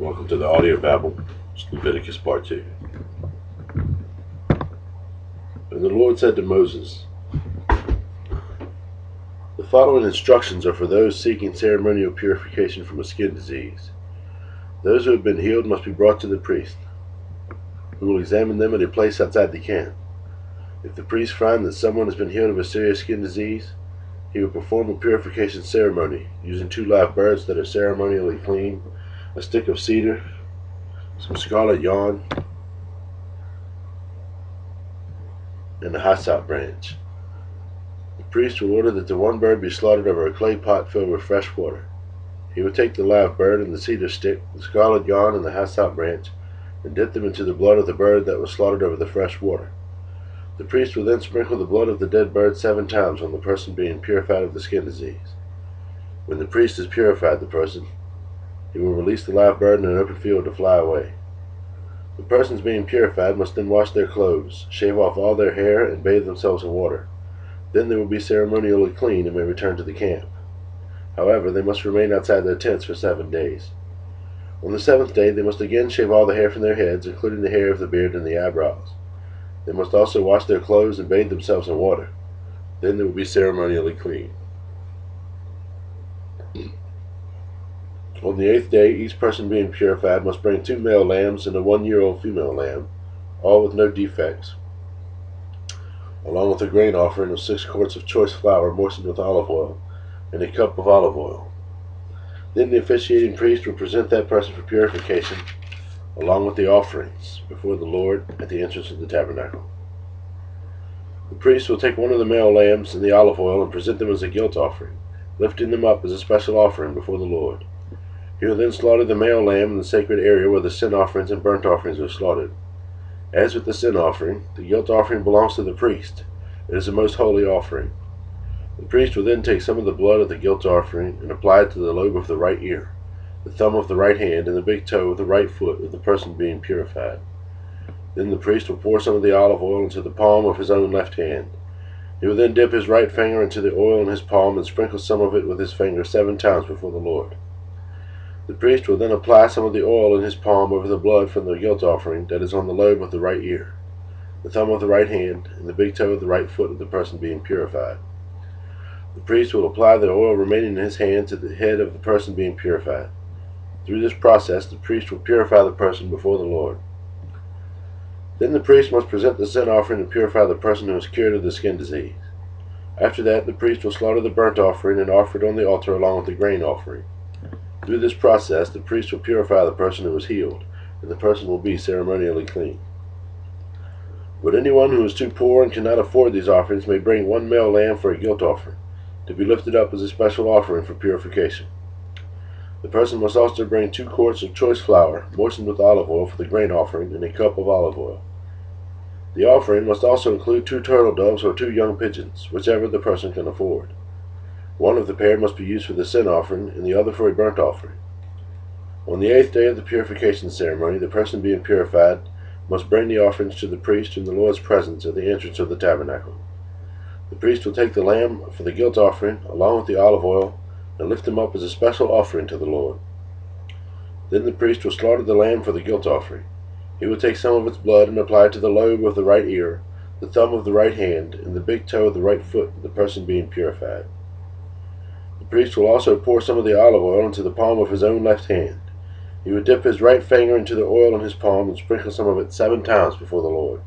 Welcome to the Audio Babble, Leviticus Part 2. And the Lord said to Moses, the following instructions are for those seeking ceremonial purification from a skin disease. Those who have been healed must be brought to the priest, who will examine them at a place outside the camp. If the priest finds that someone has been healed of a serious skin disease, he will perform a purification ceremony using 2 live birds that are ceremonially clean, a stick of cedar, some scarlet yarn, and a hyssop branch. The priest will order that the one bird be slaughtered over a clay pot filled with fresh water. He will take the live bird and the cedar stick, the scarlet yarn, and the hyssop branch, and dip them into the blood of the bird that was slaughtered over the fresh water. The priest will then sprinkle the blood of the dead bird 7 times on the person being purified of the skin disease. When the priest has purified the person, he will release the live bird in an open field to fly away. The persons being purified must then wash their clothes, shave off all their hair, and bathe themselves in water. Then they will be ceremonially clean and may return to the camp. However, they must remain outside their tents for 7 days. On the 7th day, they must again shave all the hair from their heads, including the hair of the beard and the eyebrows. They must also wash their clothes and bathe themselves in water. Then they will be ceremonially clean. On the 8th day, each person being purified must bring 2 male lambs and a 1-year-old female lamb, all with no defects, along with a grain offering of 6 quarts of choice flour moistened with olive oil, and a cup of olive oil. Then the officiating priest will present that person for purification, along with the offerings, before the Lord at the entrance of the tabernacle. The priest will take one of the male lambs and the olive oil and present them as a guilt offering, lifting them up as a special offering before the Lord. He will then slaughter the male lamb in the sacred area where the sin offerings and burnt offerings are slaughtered. As with the sin offering, the guilt offering belongs to the priest. It is a most holy offering. The priest will then take some of the blood of the guilt offering and apply it to the lobe of the right ear, the thumb of the right hand, and the big toe of the right foot of the person being purified. Then the priest will pour some of the olive oil into the palm of his own left hand. He will then dip his right finger into the oil in his palm and sprinkle some of it with his finger 7 times before the Lord. The priest will then apply some of the oil in his palm over the blood from the guilt offering that is on the lobe of the right ear, the thumb of the right hand, and the big toe of the right foot of the person being purified. The priest will apply the oil remaining in his hand to the head of the person being purified. Through this process, the priest will purify the person before the Lord. Then the priest must present the sin offering to purify the person who is cured of the skin disease. After that, the priest will slaughter the burnt offering and offer it on the altar along with the grain offering. Through this process, the priest will purify the person who is healed, and the person will be ceremonially clean. But anyone who is too poor and cannot afford these offerings may bring 1 male lamb for a guilt offering, to be lifted up as a special offering for purification. The person must also bring 2 quarts of choice flour, moistened with olive oil for the grain offering, and a cup of olive oil. The offering must also include 2 turtle doves or 2 young pigeons, whichever the person can afford. One of the pair must be used for the sin offering, and the other for a burnt offering. On the 8th day of the purification ceremony, the person being purified must bring the offerings to the priest in the Lord's presence at the entrance of the tabernacle. The priest will take the lamb for the guilt offering, along with the olive oil, and lift them up as a special offering to the Lord. Then the priest will slaughter the lamb for the guilt offering. He will take some of its blood and apply it to the lobe of the right ear, the thumb of the right hand, and the big toe of the right foot of the person being purified. The priest will also pour some of the olive oil into the palm of his own left hand. He will dip his right finger into the oil in his palm and sprinkle some of it 7 times before the Lord.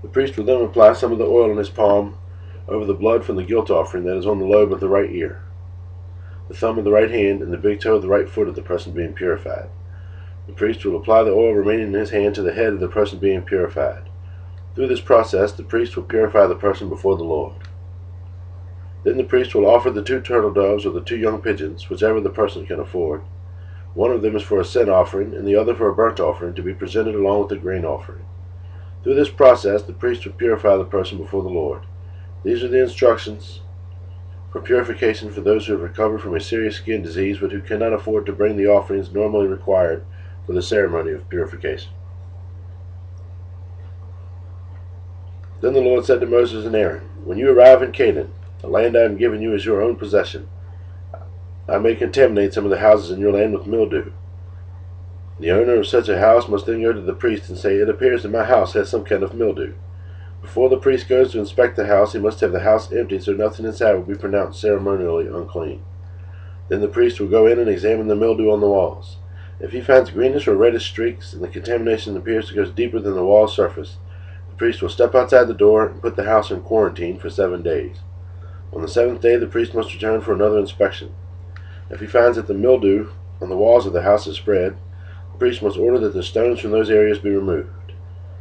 The priest will then apply some of the oil in his palm over the blood from the guilt offering that is on the lobe of the right ear, the thumb of the right hand, and the big toe of the right foot of the person being purified. The priest will apply the oil remaining in his hand to the head of the person being purified. Through this process, the priest will purify the person before the Lord. Then the priest will offer the 2 turtle doves or the 2 young pigeons, whichever the person can afford. One of them is for a sin offering, and the other for a burnt offering, to be presented along with the grain offering. Through this process, the priest will purify the person before the Lord. These are the instructions for purification for those who have recovered from a serious skin disease but who cannot afford to bring the offerings normally required for the ceremony of purification. Then the Lord said to Moses and Aaron, when you arrive in Canaan, the land I am giving you as your own possession, I may contaminate some of the houses in your land with mildew, The owner of such a house must then go to the priest and say, "It appears that my house has some kind of mildew." Before the priest goes to inspect the house, he must have the house emptied so nothing inside will be pronounced ceremonially unclean. Then the priest will go in and examine the mildew on the walls. If he finds greenish or reddish streaks and the contamination appears to go deeper than the wall surface, the priest will step outside the door and put the house in quarantine for 7 days. On the 7th day, the priest must return for another inspection. If he finds that the mildew on the walls of the house is spread, the priest must order that the stones from those areas be removed.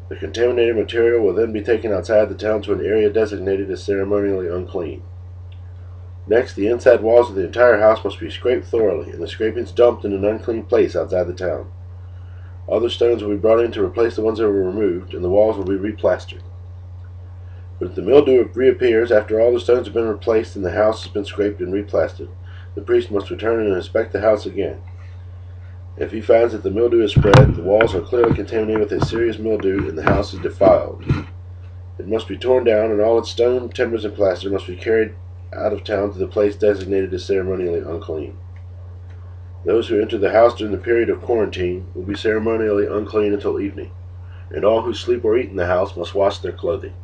The contaminated material will then be taken outside the town to an area designated as ceremonially unclean. Next, the inside walls of the entire house must be scraped thoroughly, and the scrapings dumped in an unclean place outside the town. Other stones will be brought in to replace the ones that were removed, and the walls will be replastered. But if the mildew reappears after all the stones have been replaced and the house has been scraped and replastered, the priest must return and inspect the house again. If he finds that the mildew is spread, the walls are clearly contaminated with a serious mildew, and the house is defiled, it must be torn down, and all its stone, timbers, and plaster must be carried out of town to the place designated as ceremonially unclean. Those who enter the house during the period of quarantine will be ceremonially unclean until evening, and all who sleep or eat in the house must wash their clothing.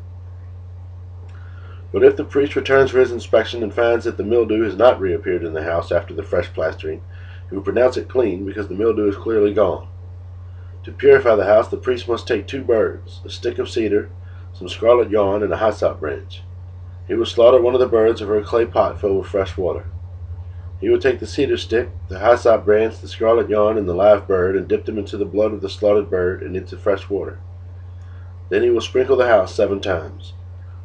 But if the priest returns for his inspection and finds that the mildew has not reappeared in the house after the fresh plastering, he will pronounce it clean because the mildew is clearly gone. To purify the house, the priest must take 2 birds, a stick of cedar, some scarlet yarn, and a hyssop branch. He will slaughter one of the birds over a clay pot filled with fresh water. He will take the cedar stick, the hyssop branch, the scarlet yarn, and the live bird, and dip them into the blood of the slaughtered bird and into fresh water. Then he will sprinkle the house 7 times.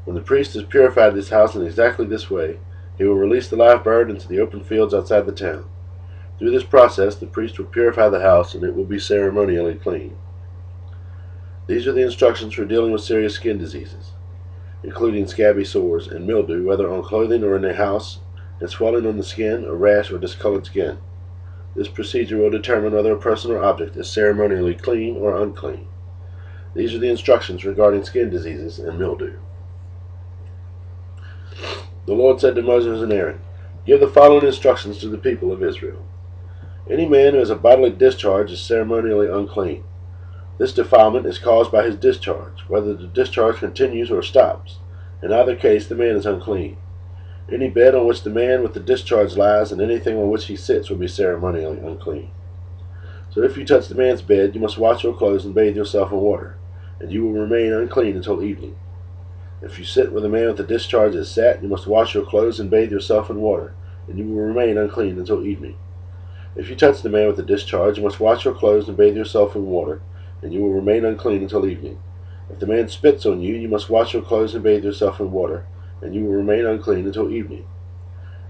When the priest has purified this house in exactly this way, he will release the live bird into the open fields outside the town. Through this process, the priest will purify the house, and it will be ceremonially clean. These are the instructions for dealing with serious skin diseases, including scabby sores and mildew, whether on clothing or in a house, and swelling on the skin, a rash, or discolored skin. This procedure will determine whether a person or object is ceremonially clean or unclean. These are the instructions regarding skin diseases and mildew. The Lord said to Moses and Aaron, "Give the following instructions to the people of Israel. Any man who has a bodily discharge is ceremonially unclean. This defilement is caused by his discharge, whether the discharge continues or stops. In either case, the man is unclean. Any bed on which the man with the discharge lies and anything on which he sits will be ceremonially unclean. So if you touch the man's bed, you must wash your clothes and bathe yourself in water, and you will remain unclean until evening. If you sit where the man with the discharge has sat, you must wash your clothes and bathe yourself in water, and you will remain unclean until evening. If you touch the man with the discharge, you must wash your clothes and bathe yourself in water, and you will remain unclean until evening. If the man spits on you, you must wash your clothes and bathe yourself in water, and you will remain unclean until evening.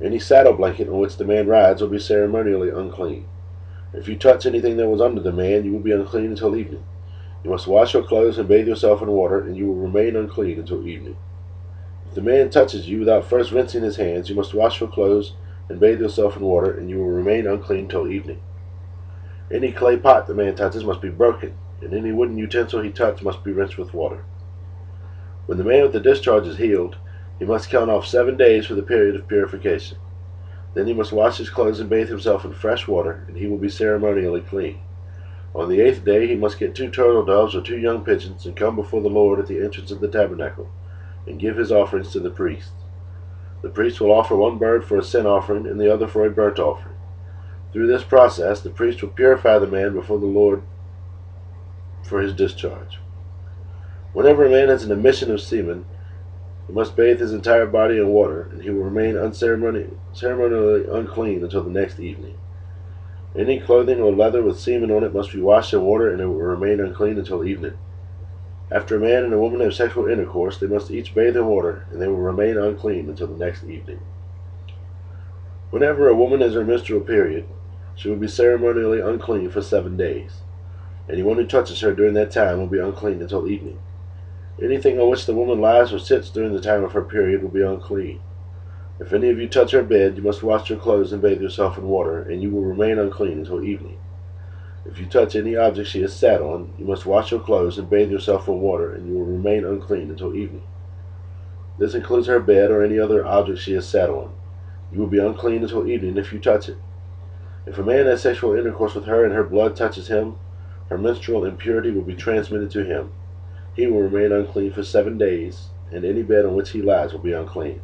Any saddle blanket on which the man rides will be ceremonially unclean. If you touch anything that was under the man, you will be unclean until evening. You must wash your clothes and bathe yourself in water, and you will remain unclean until evening. If the man touches you without first rinsing his hands, you must wash your clothes and bathe yourself in water, and you will remain unclean till evening. Any clay pot the man touches must be broken, and any wooden utensil he touches must be rinsed with water. When the man with the discharge is healed, he must count off 7 days for the period of purification. Then he must wash his clothes and bathe himself in fresh water, and he will be ceremonially clean. On the 8th day he must get 2 turtle doves or 2 young pigeons, and come before the Lord at the entrance of the tabernacle, and give his offerings to the priest. The priest will offer 1 bird for a sin offering and the other for a burnt offering. Through this process, the priest will purify the man before the Lord for his discharge. Whenever a man has an emission of semen, he must bathe his entire body in water, and he will remain ceremonially unclean until the next evening. Any clothing or leather with semen on it must be washed in water, and it will remain unclean until evening. After a man and a woman have sexual intercourse, they must each bathe in water, and they will remain unclean until the next evening. Whenever a woman has her menstrual period, she will be ceremonially unclean for 7 days. Anyone who touches her during that time will be unclean until evening. Anything on which the woman lies or sits during the time of her period will be unclean. If any of you touch her bed, you must wash your clothes and bathe yourself in water, and you will remain unclean until evening. If you touch any object she has sat on, you must wash your clothes and bathe yourself in water, and you will remain unclean until evening. This includes her bed or any other object she has sat on. You will be unclean until evening if you touch it. If a man has sexual intercourse with her and her blood touches him, her menstrual impurity will be transmitted to him. He will remain unclean for 7 days, and any bed on which he lies will be unclean.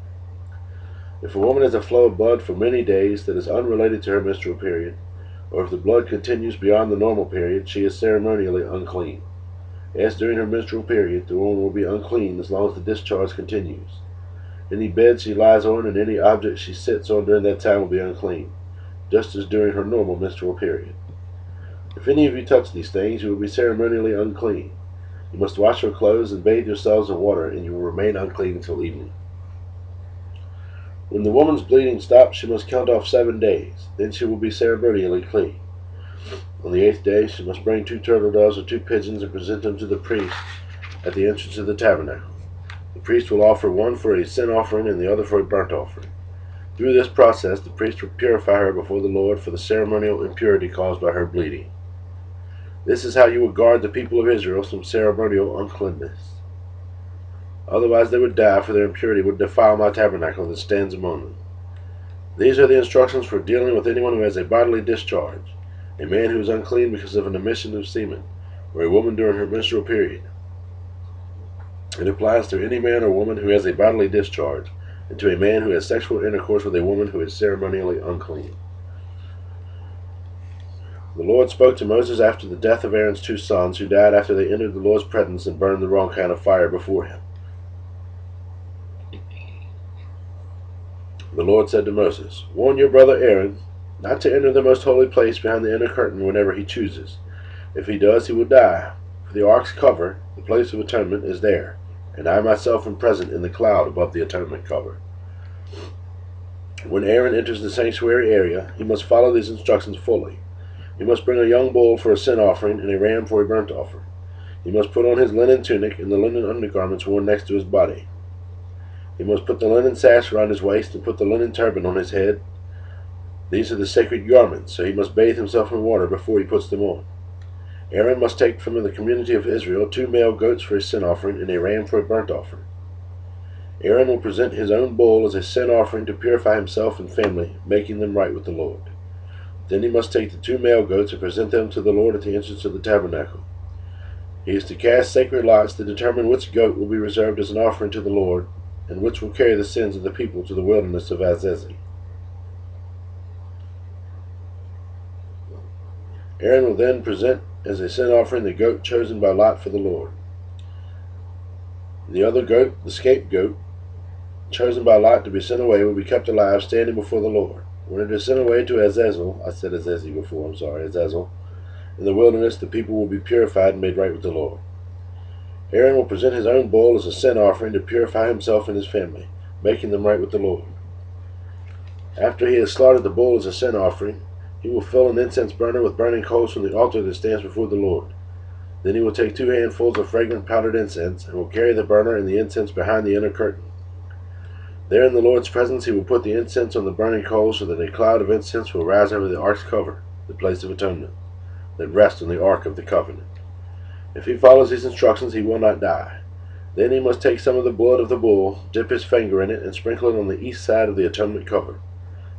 If a woman has a flow of blood for many days that is unrelated to her menstrual period, or if the blood continues beyond the normal period, she is ceremonially unclean. As during her menstrual period, the woman will be unclean as long as the discharge continues. Any bed she lies on and any object she sits on during that time will be unclean, just as during her normal menstrual period. If any of you touch these things, you will be ceremonially unclean. You must wash your clothes and bathe yourselves in water, and you will remain unclean until evening. When the woman's bleeding stops, she must count off 7 days. Then she will be ceremonially clean. On the 8th day, she must bring 2 turtle doves or 2 pigeons and present them to the priest at the entrance of the tabernacle. The priest will offer one for a sin offering and the other for a burnt offering. Through this process, the priest will purify her before the Lord for the ceremonial impurity caused by her bleeding. This is how you will guard the people of Israel from ceremonial uncleanness. Otherwise they would die, for their impurity would defile my tabernacle that stands among them. These are the instructions for dealing with anyone who has a bodily discharge, a man who is unclean because of an emission of semen, or a woman during her menstrual period. It applies to any man or woman who has a bodily discharge, and to a man who has sexual intercourse with a woman who is ceremonially unclean. The Lord spoke to Moses after the death of Aaron's 2 sons, who died after they entered the Lord's presence and burned the wrong kind of fire before him. The Lord said to Moses, "Warn your brother Aaron not to enter the most holy place behind the inner curtain whenever he chooses. If he does, he will die, for the ark's cover, the place of atonement, is there, and I myself am present in the cloud above the atonement cover." When Aaron enters the sanctuary area, he must follow these instructions fully. He must bring a young bull for a sin offering and a ram for a burnt offering. He must put on his linen tunic and the linen undergarments worn next to his body. He must put the linen sash around his waist and put the linen turban on his head. These are the sacred garments, so he must bathe himself in water before he puts them on. Aaron must take from the community of Israel 2 male goats for a sin offering and a ram for a burnt offering. Aaron will present his own bull as a sin offering to purify himself and family, making them right with the Lord. Then he must take the 2 male goats and present them to the Lord at the entrance of the tabernacle. He is to cast sacred lots to determine which goat will be reserved as an offering to the Lord, and which will carry the sins of the people to the wilderness of Azezi. Aaron will then present as a sin offering the goat chosen by lot for the Lord. The other goat, the scapegoat, chosen by lot to be sent away, will be kept alive, standing before the Lord. When it is sent away to Azazel, I said Azezi before, Azazel, in the wilderness, the people will be purified and made right with the Lord. Aaron will present his own bull as a sin offering to purify himself and his family, making them right with the Lord. After he has slaughtered the bull as a sin offering, he will fill an incense burner with burning coals from the altar that stands before the Lord. Then he will take 2 handfuls of fragrant powdered incense, and will carry the burner and the incense behind the inner curtain. There in the Lord's presence he will put the incense on the burning coals, so that a cloud of incense will rise over the ark's cover, the place of atonement, that rests on the ark of the covenant. If he follows these instructions, he will not die. Then he must take some of the blood of the bull, dip his finger in it, and sprinkle it on the east side of the atonement cover.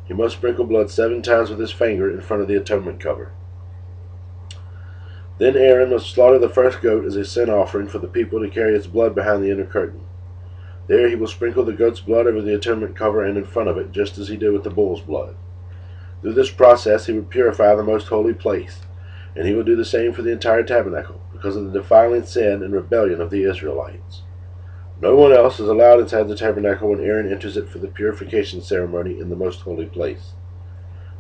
He must sprinkle blood 7 times with his finger in front of the atonement cover. Then Aaron must slaughter the first goat as a sin offering for the people to carry its blood behind the inner curtain. There he will sprinkle the goat's blood over the atonement cover and in front of it, just as he did with the bull's blood. Through this process he will purify the most holy place, and he will do the same for the entire tabernacle, because of the defiling sin and rebellion of the Israelites. No one else is allowed inside the tabernacle when Aaron enters it for the purification ceremony in the most holy place.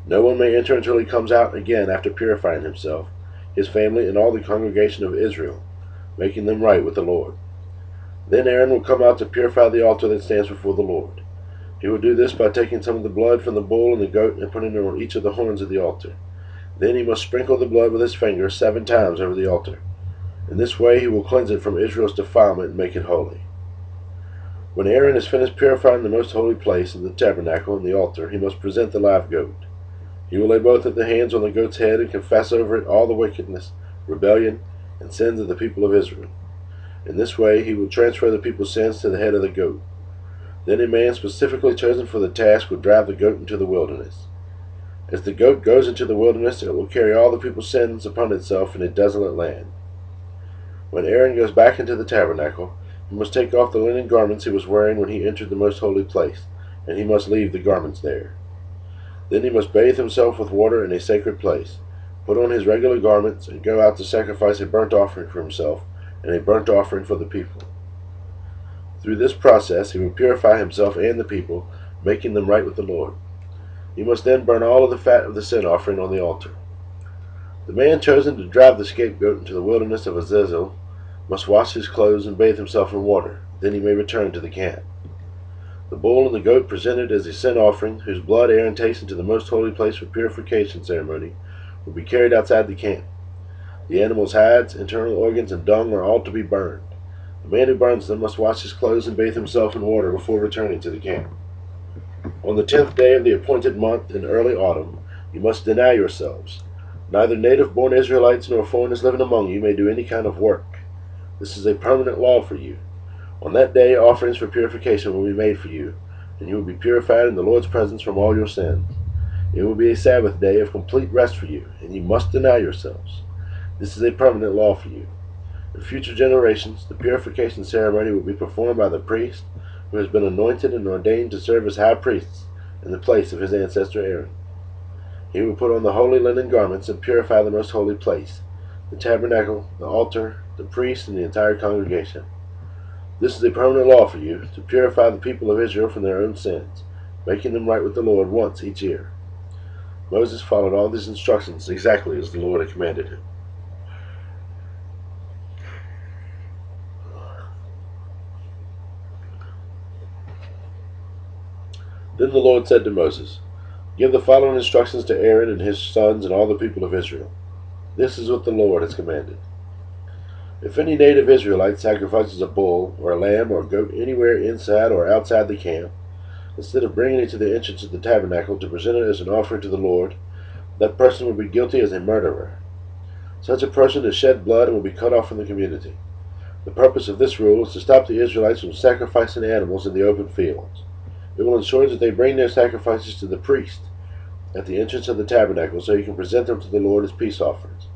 No one may enter until he comes out again after purifying himself, his family, and all the congregation of Israel, making them right with the Lord. Then Aaron will come out to purify the altar that stands before the Lord. He will do this by taking some of the blood from the bull and the goat and putting it on each of the horns of the altar. Then he must sprinkle the blood with his finger 7 times over the altar. In this way he will cleanse it from Israel's defilement and make it holy. When Aaron has finished purifying the most holy place in the tabernacle and the altar, he must present the live goat. He will lay both of the hands on the goat's head and confess over it all the wickedness, rebellion, and sins of the people of Israel. In this way he will transfer the people's sins to the head of the goat. Then a man specifically chosen for the task will drive the goat into the wilderness. As the goat goes into the wilderness, it will carry all the people's sins upon itself in a desolate land. When Aaron goes back into the tabernacle, he must take off the linen garments he was wearing when he entered the most holy place, and he must leave the garments there. Then he must bathe himself with water in a sacred place, put on his regular garments, and go out to sacrifice a burnt offering for himself and a burnt offering for the people. Through this process he will purify himself and the people, making them right with the Lord. He must then burn all of the fat of the sin offering on the altar. The man chosen to drive the scapegoat into the wilderness of Azazel must wash his clothes and bathe himself in water. Then he may return to the camp. The bull and the goat presented as a sin offering, whose blood Aaron takes into the most holy place for purification ceremony, will be carried outside the camp. The animal's hides, internal organs, and dung are all to be burned. The man who burns them must wash his clothes and bathe himself in water before returning to the camp. On the 10th day of the appointed month in early autumn, you must deny yourselves. Neither native-born Israelites nor foreigners living among you may do any kind of work. This is a permanent law for you. On that day, offerings for purification will be made for you, and you will be purified in the Lord's presence from all your sins. It will be a Sabbath day of complete rest for you, and you must deny yourselves. This is a permanent law for you. In future generations, the purification ceremony will be performed by the priest, who has been anointed and ordained to serve as high priest in the place of his ancestor Aaron. He will put on the holy linen garments and purify the most holy place, the tabernacle, the altar, the priest, and the entire congregation. This is a permanent law for you, to purify the people of Israel from their own sins, making them right with the Lord once each year. Moses followed all these instructions exactly as the Lord had commanded him. Then the Lord said to Moses, "Give the following instructions to Aaron and his sons and all the people of Israel. This is what the Lord has commanded. If any native Israelite sacrifices a bull or a lamb or a goat anywhere inside or outside the camp, instead of bringing it to the entrance of the tabernacle to present it as an offering to the Lord, that person will be guilty as a murderer. Such a person has shed blood and will be cut off from the community. The purpose of this rule is to stop the Israelites from sacrificing animals in the open fields. It will ensure that they bring their sacrifices to the priest at the entrance of the tabernacle so he can present them to the Lord as peace offerings.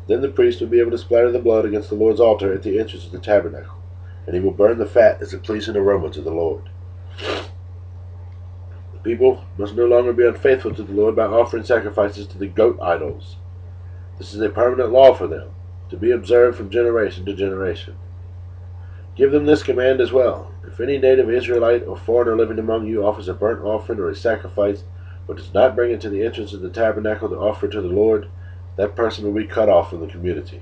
Then the priest will be able to splatter the blood against the Lord's altar at the entrance of the tabernacle, and he will burn the fat as a pleasing aroma to the Lord. The people must no longer be unfaithful to the Lord by offering sacrifices to the goat idols. This is a permanent law for them, to be observed from generation to generation. Give them this command as well. If any native Israelite or foreigner living among you offers a burnt offering or a sacrifice, but does not bring it to the entrance of the tabernacle to offer it to the Lord, that person will be cut off from the community.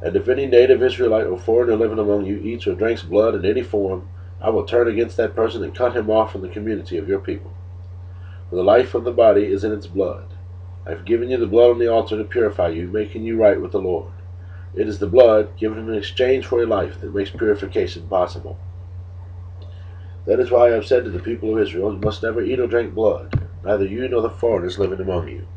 And if any native Israelite or foreigner living among you eats or drinks blood in any form, I will turn against that person and cut him off from the community of your people. For the life of the body is in its blood. I have given you the blood on the altar to purify you, making you right with the Lord. It is the blood given in exchange for a life that makes purification possible. That is why I have said to the people of Israel, you must never eat or drink blood, neither you nor the foreigners living among you.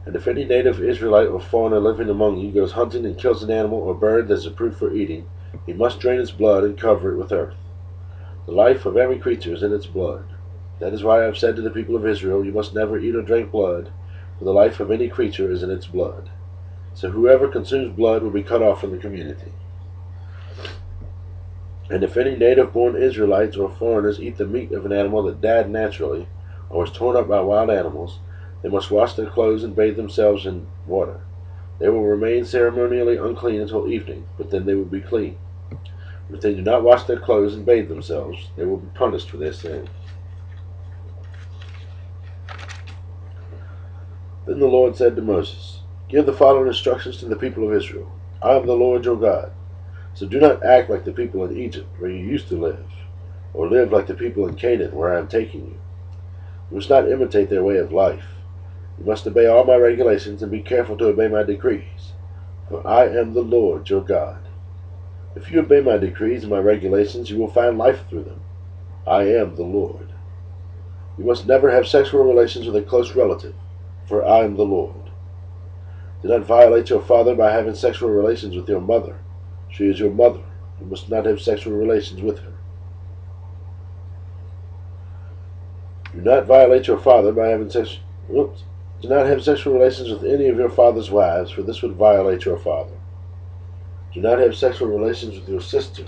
And if any native Israelite or foreigner living among you goes hunting and kills an animal or bird that is approved for eating, he must drain its blood and cover it with earth. The life of every creature is in its blood. That is why I have said to the people of Israel, you must never eat or drink blood, for the life of any creature is in its blood. So whoever consumes blood will be cut off from the community. And if any native-born Israelites or foreigners eat the meat of an animal that died naturally, or was torn up by wild animals, they must wash their clothes and bathe themselves in water. They will remain ceremonially unclean until evening, but then they will be clean. If they do not wash their clothes and bathe themselves, they will be punished for their sin. Then the Lord said to Moses, "Give the following instructions to the people of Israel. I am the Lord your God. So do not act like the people in Egypt, where you used to live, or live like the people in Canaan, where I am taking you. You must not imitate their way of life. You must obey all my regulations and be careful to obey my decrees, for I am the Lord your God. If you obey my decrees and my regulations, you will find life through them. I am the Lord. You must never have sexual relations with a close relative, for I am the Lord. Do not violate your father by having sexual relations with your mother. She is your mother. You must not have sexual relations with her. Do not violate your father by having sex. Whoops. Do not have sexual relations with any of your father's wives, for this would violate your father. Do not have sexual relations with your sister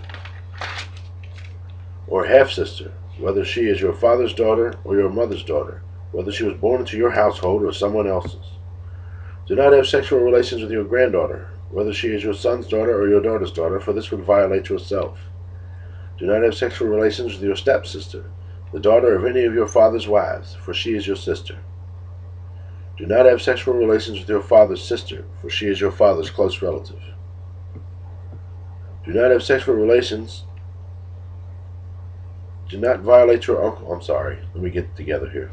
or half-sister, whether she is your father's daughter or your mother's daughter, whether she was born into your household or someone else's. Do not have sexual relations with your granddaughter, whether she is your son's daughter or your daughter's daughter, for this would violate yourself. Do not have sexual relations with your stepsister, the daughter of any of your father's wives, for she is your sister. Do not have sexual relations with your father's sister, for she is your father's close relative. Do not have sexual relations. Do not violate your uncle. I'm sorry, let me get together here.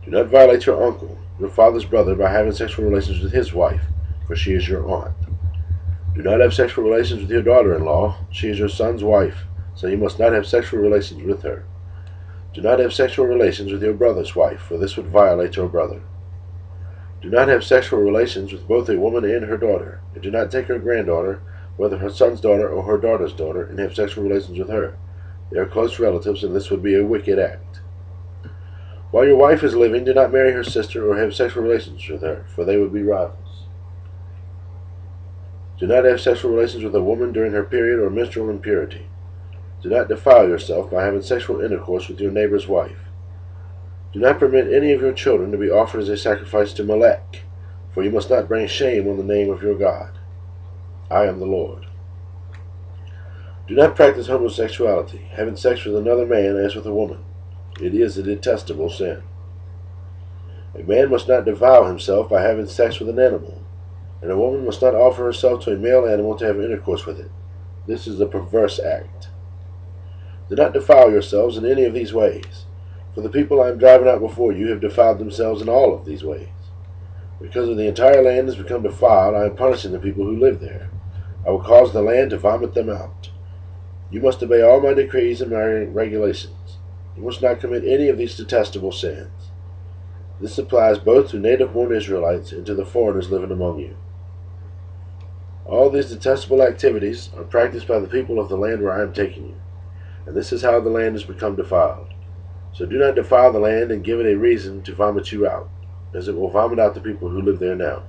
Do not violate your uncle, your father's brother, by having sexual relations with his wife, for she is your aunt. Do not have sexual relations with your daughter-in-law. She is your son's wife, so you must not have sexual relations with her. Do not have sexual relations with your brother's wife, for this would violate your brother. Do not have sexual relations with both a woman and her daughter, and do not take her granddaughter, whether her son's daughter or her daughter's daughter, and have sexual relations with her. They are close relatives, and this would be a wicked act. While your wife is living, do not marry her sister or have sexual relations with her, for they would be rivals. Do not have sexual relations with a woman during her period or menstrual impurity. Do not defile yourself by having sexual intercourse with your neighbor's wife. Do not permit any of your children to be offered as a sacrifice to Molech, for you must not bring shame on the name of your God. I am the Lord. Do not practice homosexuality, having sex with another man as with a woman. It is a detestable sin. A man must not defile himself by having sex with an animal, and a woman must not offer herself to a male animal to have intercourse with it. This is a perverse act. Do not defile yourselves in any of these ways, for the people I am driving out before you have defiled themselves in all of these ways. Because of the entire land has become defiled, I am punishing the people who live there. I will cause the land to vomit them out. You must obey all my decrees and my regulations. You must not commit any of these detestable sins. This applies both to native-born Israelites and to the foreigners living among you. All these detestable activities are practiced by the people of the land where I am taking you, and this is how the land has become defiled. So do not defile the land and give it a reason to vomit you out, as it will vomit out the people who live there now.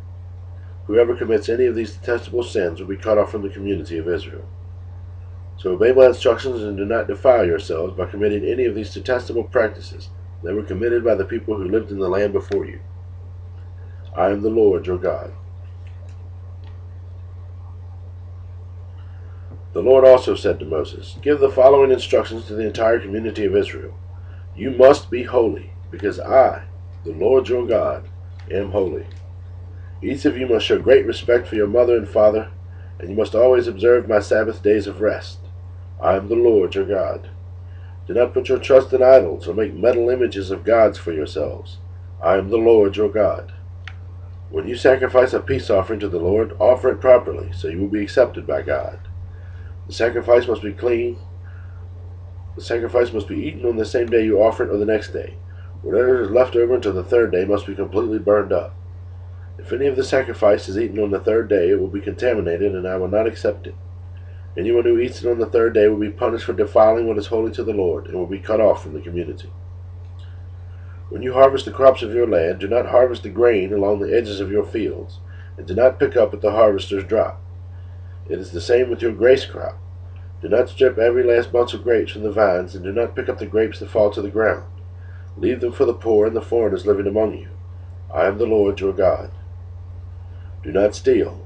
Whoever commits any of these detestable sins will be cut off from the community of Israel. So obey my instructions and do not defile yourselves by committing any of these detestable practices that were committed by the people who lived in the land before you. I am the Lord your God. The Lord also said to Moses, give the following instructions to the entire community of Israel. You must be holy, because I, the Lord your God, am holy. Each of you must show great respect for your mother and father, and you must always observe my Sabbath days of rest. I am the Lord your God. Do not put your trust in idols or make metal images of gods for yourselves. I am the Lord your God. When you sacrifice a peace offering to the Lord, offer it properly, so you will be accepted by God. The sacrifice must be clean. The sacrifice must be eaten on the same day you offer it or the next day. Whatever is left over until the third day must be completely burned up. If any of the sacrifice is eaten on the third day, it will be contaminated, and I will not accept it. Anyone who eats it on the third day will be punished for defiling what is holy to the Lord, and will be cut off from the community. When you harvest the crops of your land, do not harvest the grain along the edges of your fields, and do not pick up at the harvester's drop. It is the same with your grace crop. Do not strip every last bunch of grapes from the vines, and do not pick up the grapes that fall to the ground. Leave them for the poor and the foreigners living among you. I am the Lord your God. Do not steal.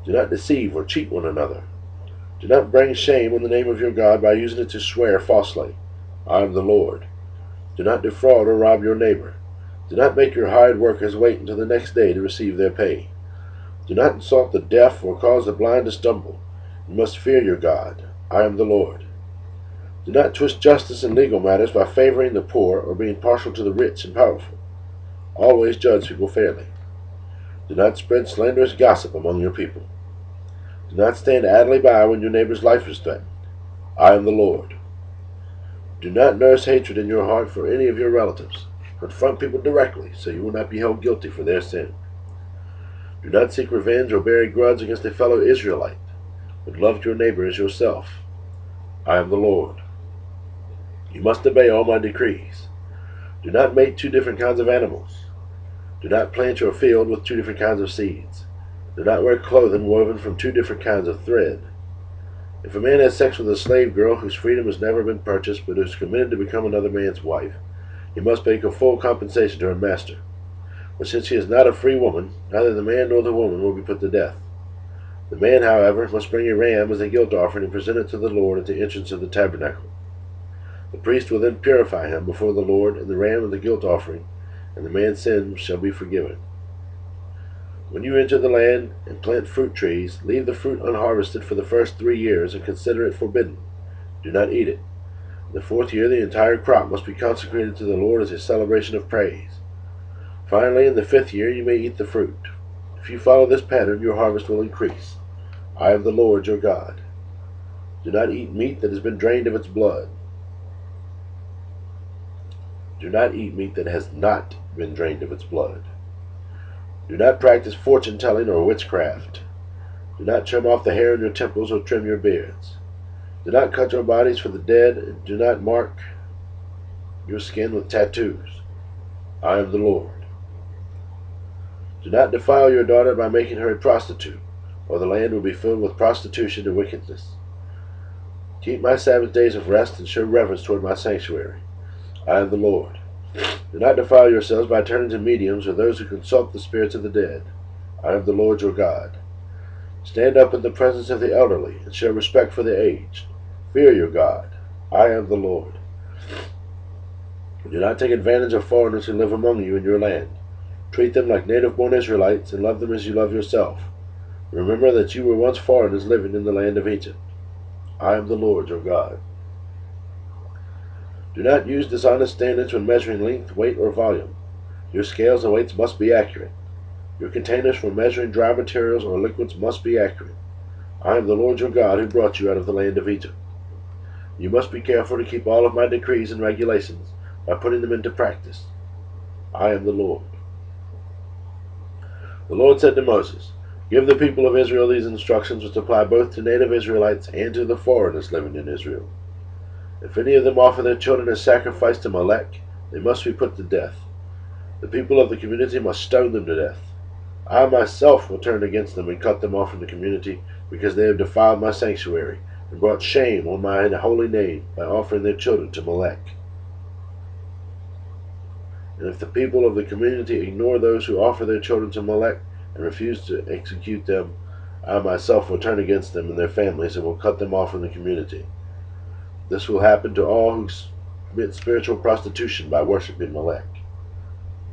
Do not deceive or cheat one another. Do not bring shame on the name of your God by using it to swear falsely. I am the Lord. Do not defraud or rob your neighbor. Do not make your hired workers wait until the next day to receive their pay. Do not insult the deaf or cause the blind to stumble. You must fear your God. I am the Lord. Do not twist justice in legal matters by favoring the poor or being partial to the rich and powerful. Always judge people fairly. Do not spread slanderous gossip among your people. Do not stand idly by when your neighbor's life is threatened. I am the Lord. Do not nurse hatred in your heart for any of your relatives. Confront people directly, so you will not be held guilty for their sin. Do not seek revenge or bear a grudge against a fellow Israelite, but love your neighbor as yourself. I am the Lord. You must obey all my decrees. Do not make two different kinds of animals. Do not plant your field with two different kinds of seeds. Do not wear clothing woven from two different kinds of thread. If a man has sex with a slave girl whose freedom has never been purchased but is committed to become another man's wife, he must pay a full compensation to her master. But since she is not a free woman, neither the man nor the woman will be put to death. The man, however, must bring a ram as a guilt offering and present it to the Lord at the entrance of the tabernacle. The priest will then purify him before the Lord and the ram of the guilt offering, and the man's sins shall be forgiven. When you enter the land and plant fruit trees, leave the fruit unharvested for the first 3 years and consider it forbidden. Do not eat it. In the 4th year, the entire crop must be consecrated to the Lord as a celebration of praise. Finally, in the 5th year, you may eat the fruit. If you follow this pattern, your harvest will increase. I am the Lord your God. Do not eat meat that has been drained of its blood. Do not eat meat that has not been drained of its blood. Do not practice fortune-telling or witchcraft. Do not trim off the hair in your temples or trim your beards. Do not cut your bodies for the dead, and do not mark your skin with tattoos. I am the Lord. Do not defile your daughter by making her a prostitute, or the land will be filled with prostitution and wickedness. Keep my Sabbath days of rest and show reverence toward my sanctuary. I am the Lord. Do not defile yourselves by turning to mediums or those who consult the spirits of the dead. I am the Lord your God. Stand up in the presence of the elderly and show respect for the aged. Fear your God. I am the Lord. Do not take advantage of foreigners who live among you in your land. Treat them like native-born Israelites and love them as you love yourself. Remember that you were once foreigners living in the land of Egypt. I am the Lord your God. Do not use dishonest standards when measuring length, weight, or volume. Your scales and weights must be accurate. Your containers for measuring dry materials or liquids must be accurate. I am the Lord your God who brought you out of the land of Egypt. You must be careful to keep all of my decrees and regulations by putting them into practice. I am the Lord. The Lord said to Moses, Give the people of Israel these instructions which apply both to native Israelites and to the foreigners living in Israel. If any of them offer their children as sacrifice to Molech, they must be put to death. The people of the community must stone them to death. I myself will turn against them and cut them off from the community, because they have defiled my sanctuary and brought shame on my holy name by offering their children to Molech. And if the people of the community ignore those who offer their children to Molech and refuse to execute them, I myself will turn against them and their families and will cut them off from the community. This will happen to all who commit spiritual prostitution by worshiping Molech.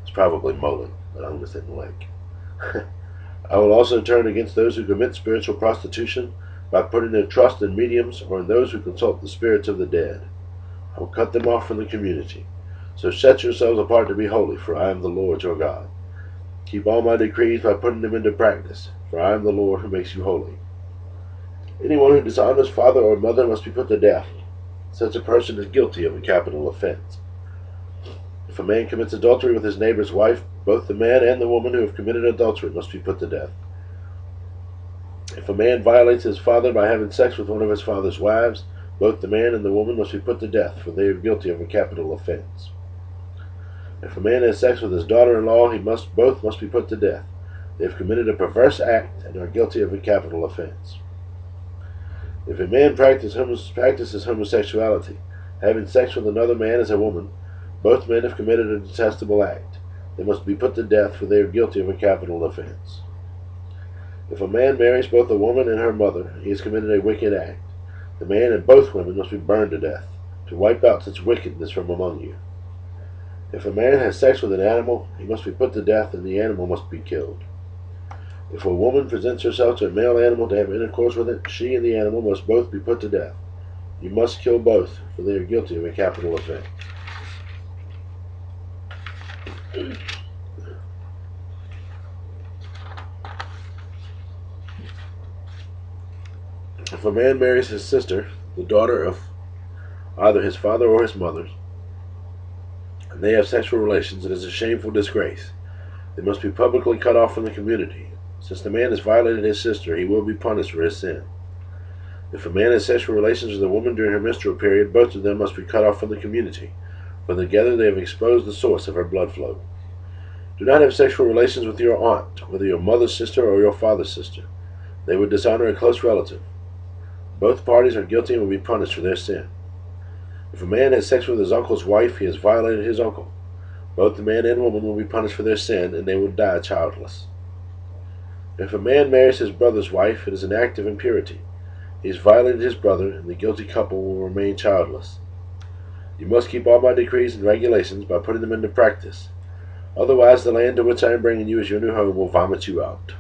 It's probably Molech, but I'm going to say Molech. I will also turn against those who commit spiritual prostitution by putting their trust in mediums or in those who consult the spirits of the dead. I will cut them off from the community. So set yourselves apart to be holy, for I am the Lord your God. Keep all my decrees by putting them into practice, for I am the Lord who makes you holy. Anyone who dishonors father or mother must be put to death. Such a person is guilty of a capital offense. If a man commits adultery with his neighbor's wife, both the man and the woman who have committed adultery must be put to death. If a man violates his father by having sex with one of his father's wives, both the man and the woman must be put to death, for they are guilty of a capital offense. If a man has sex with his daughter-in-law, both must be put to death. They have committed a perverse act and are guilty of a capital offense. If a man practices homosexuality, having sex with another man as a woman, both men have committed a detestable act. They must be put to death, for they are guilty of a capital offense. If a man marries both a woman and her mother, he has committed a wicked act. The man and both women must be burned to death, to wipe out such wickedness from among you. If a man has sex with an animal, he must be put to death, and the animal must be killed. If a woman presents herself to a male animal to have intercourse with it, she and the animal must both be put to death. You must kill both, for they are guilty of a capital offense. If a man marries his sister, the daughter of either his father or his mother, and they have sexual relations, it is a shameful disgrace. They must be publicly cut off from the community. Since the man has violated his sister, he will be punished for his sin. If a man has sexual relations with a woman during her menstrual period, both of them must be cut off from the community, for together they have exposed the source of her blood flow. Do not have sexual relations with your aunt, whether your mother's sister or your father's sister. They would dishonor a close relative. Both parties are guilty and will be punished for their sin. If a man has sex with his uncle's wife, he has violated his uncle. Both the man and woman will be punished for their sin, and they will die childless. If a man marries his brother's wife, it is an act of impurity. He has violated his brother, and the guilty couple will remain childless. You must keep all my decrees and regulations by putting them into practice. Otherwise, the land to which I am bringing you as your new home will vomit you out.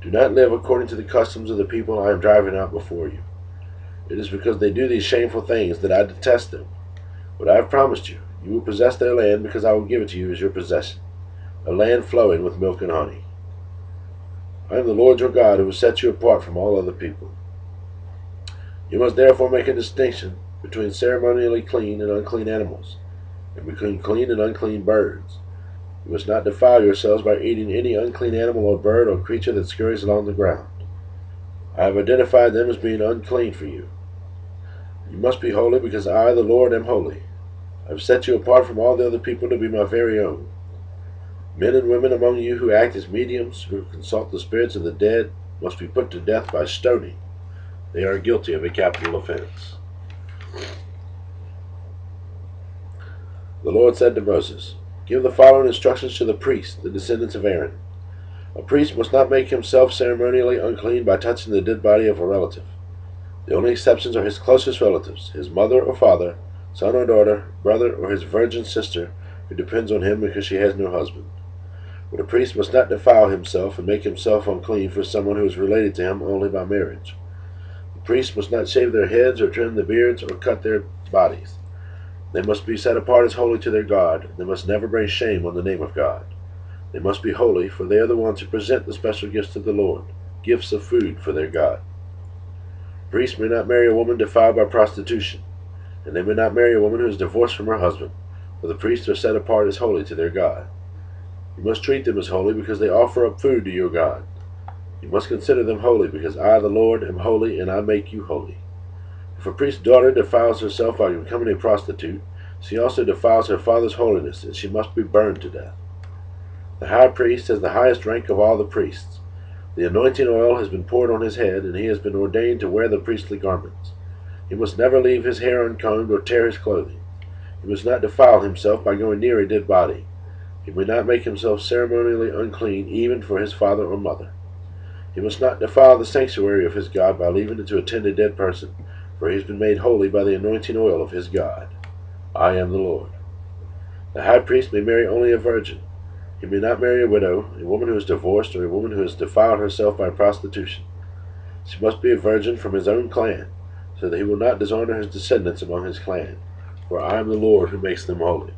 Do not live according to the customs of the people I am driving out before you. It is because they do these shameful things that I detest them. But I have promised you, you will possess their land because I will give it to you as your possession, a land flowing with milk and honey. I am the Lord your God who has set you apart from all other people. You must therefore make a distinction between ceremonially clean and unclean animals, and between clean and unclean birds. You must not defile yourselves by eating any unclean animal or bird or creature that scurries along the ground. I have identified them as being unclean for you. You must be holy because I, the Lord, am holy. I have set you apart from all the other people to be my very own. Men and women among you who act as mediums, who consult the spirits of the dead, must be put to death by stoning. They are guilty of a capital offense. The Lord said to Moses, "Give the following instructions to the priests, the descendants of Aaron. A priest must not make himself ceremonially unclean by touching the dead body of a relative. The only exceptions are his closest relatives, his mother or father, son or daughter, brother, or his virgin sister, who depends on him because she has no husband. But a priest must not defile himself and make himself unclean for someone who is related to him only by marriage. The priests must not shave their heads or trim their beards or cut their bodies. They must be set apart as holy to their God. They must never bring shame on the name of God. They must be holy, for they are the ones who present the special gifts to the Lord, gifts of food for their God. Priests may not marry a woman defiled by prostitution, and they may not marry a woman who is divorced from her husband, for the priests are set apart as holy to their God. You must treat them as holy because they offer up food to your God. You must consider them holy because I, the Lord, am holy, and I make you holy. If a priest's daughter defiles herself by becoming a prostitute, she also defiles her father's holiness, and she must be burned to death. The high priest has the highest rank of all the priests. The anointing oil has been poured on his head, and he has been ordained to wear the priestly garments. He must never leave his hair uncombed or tear his clothing. He must not defile himself by going near a dead body. He may not make himself ceremonially unclean even for his father or mother. He must not defile the sanctuary of his God by leaving it to attend a dead person, for he has been made holy by the anointing oil of his God. I am the Lord. The high priest may marry only a virgin. He may not marry a widow, a woman who is divorced, or a woman who has defiled herself by prostitution. She must be a virgin from his own clan, so that he will not dishonor his descendants among his clan, for I am the Lord who makes them holy.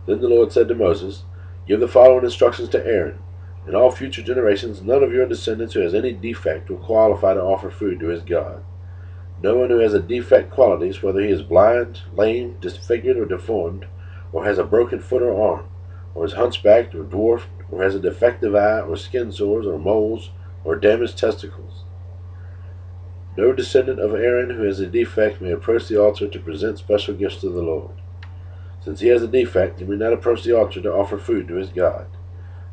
Then the Lord said to Moses, "Give the following instructions to Aaron. In all future generations, none of your descendants who has any defect will qualify to offer food to his God. No one who has a defect qualities, whether he is blind, lame, disfigured, or deformed, or has a broken foot or arm, or is hunchbacked or dwarfed, or has a defective eye, or skin sores, or moles, or damaged testicles. No descendant of Aaron who has a defect may approach the altar to present special gifts to the Lord. Since he has a defect, he may not approach the altar to offer food to his God.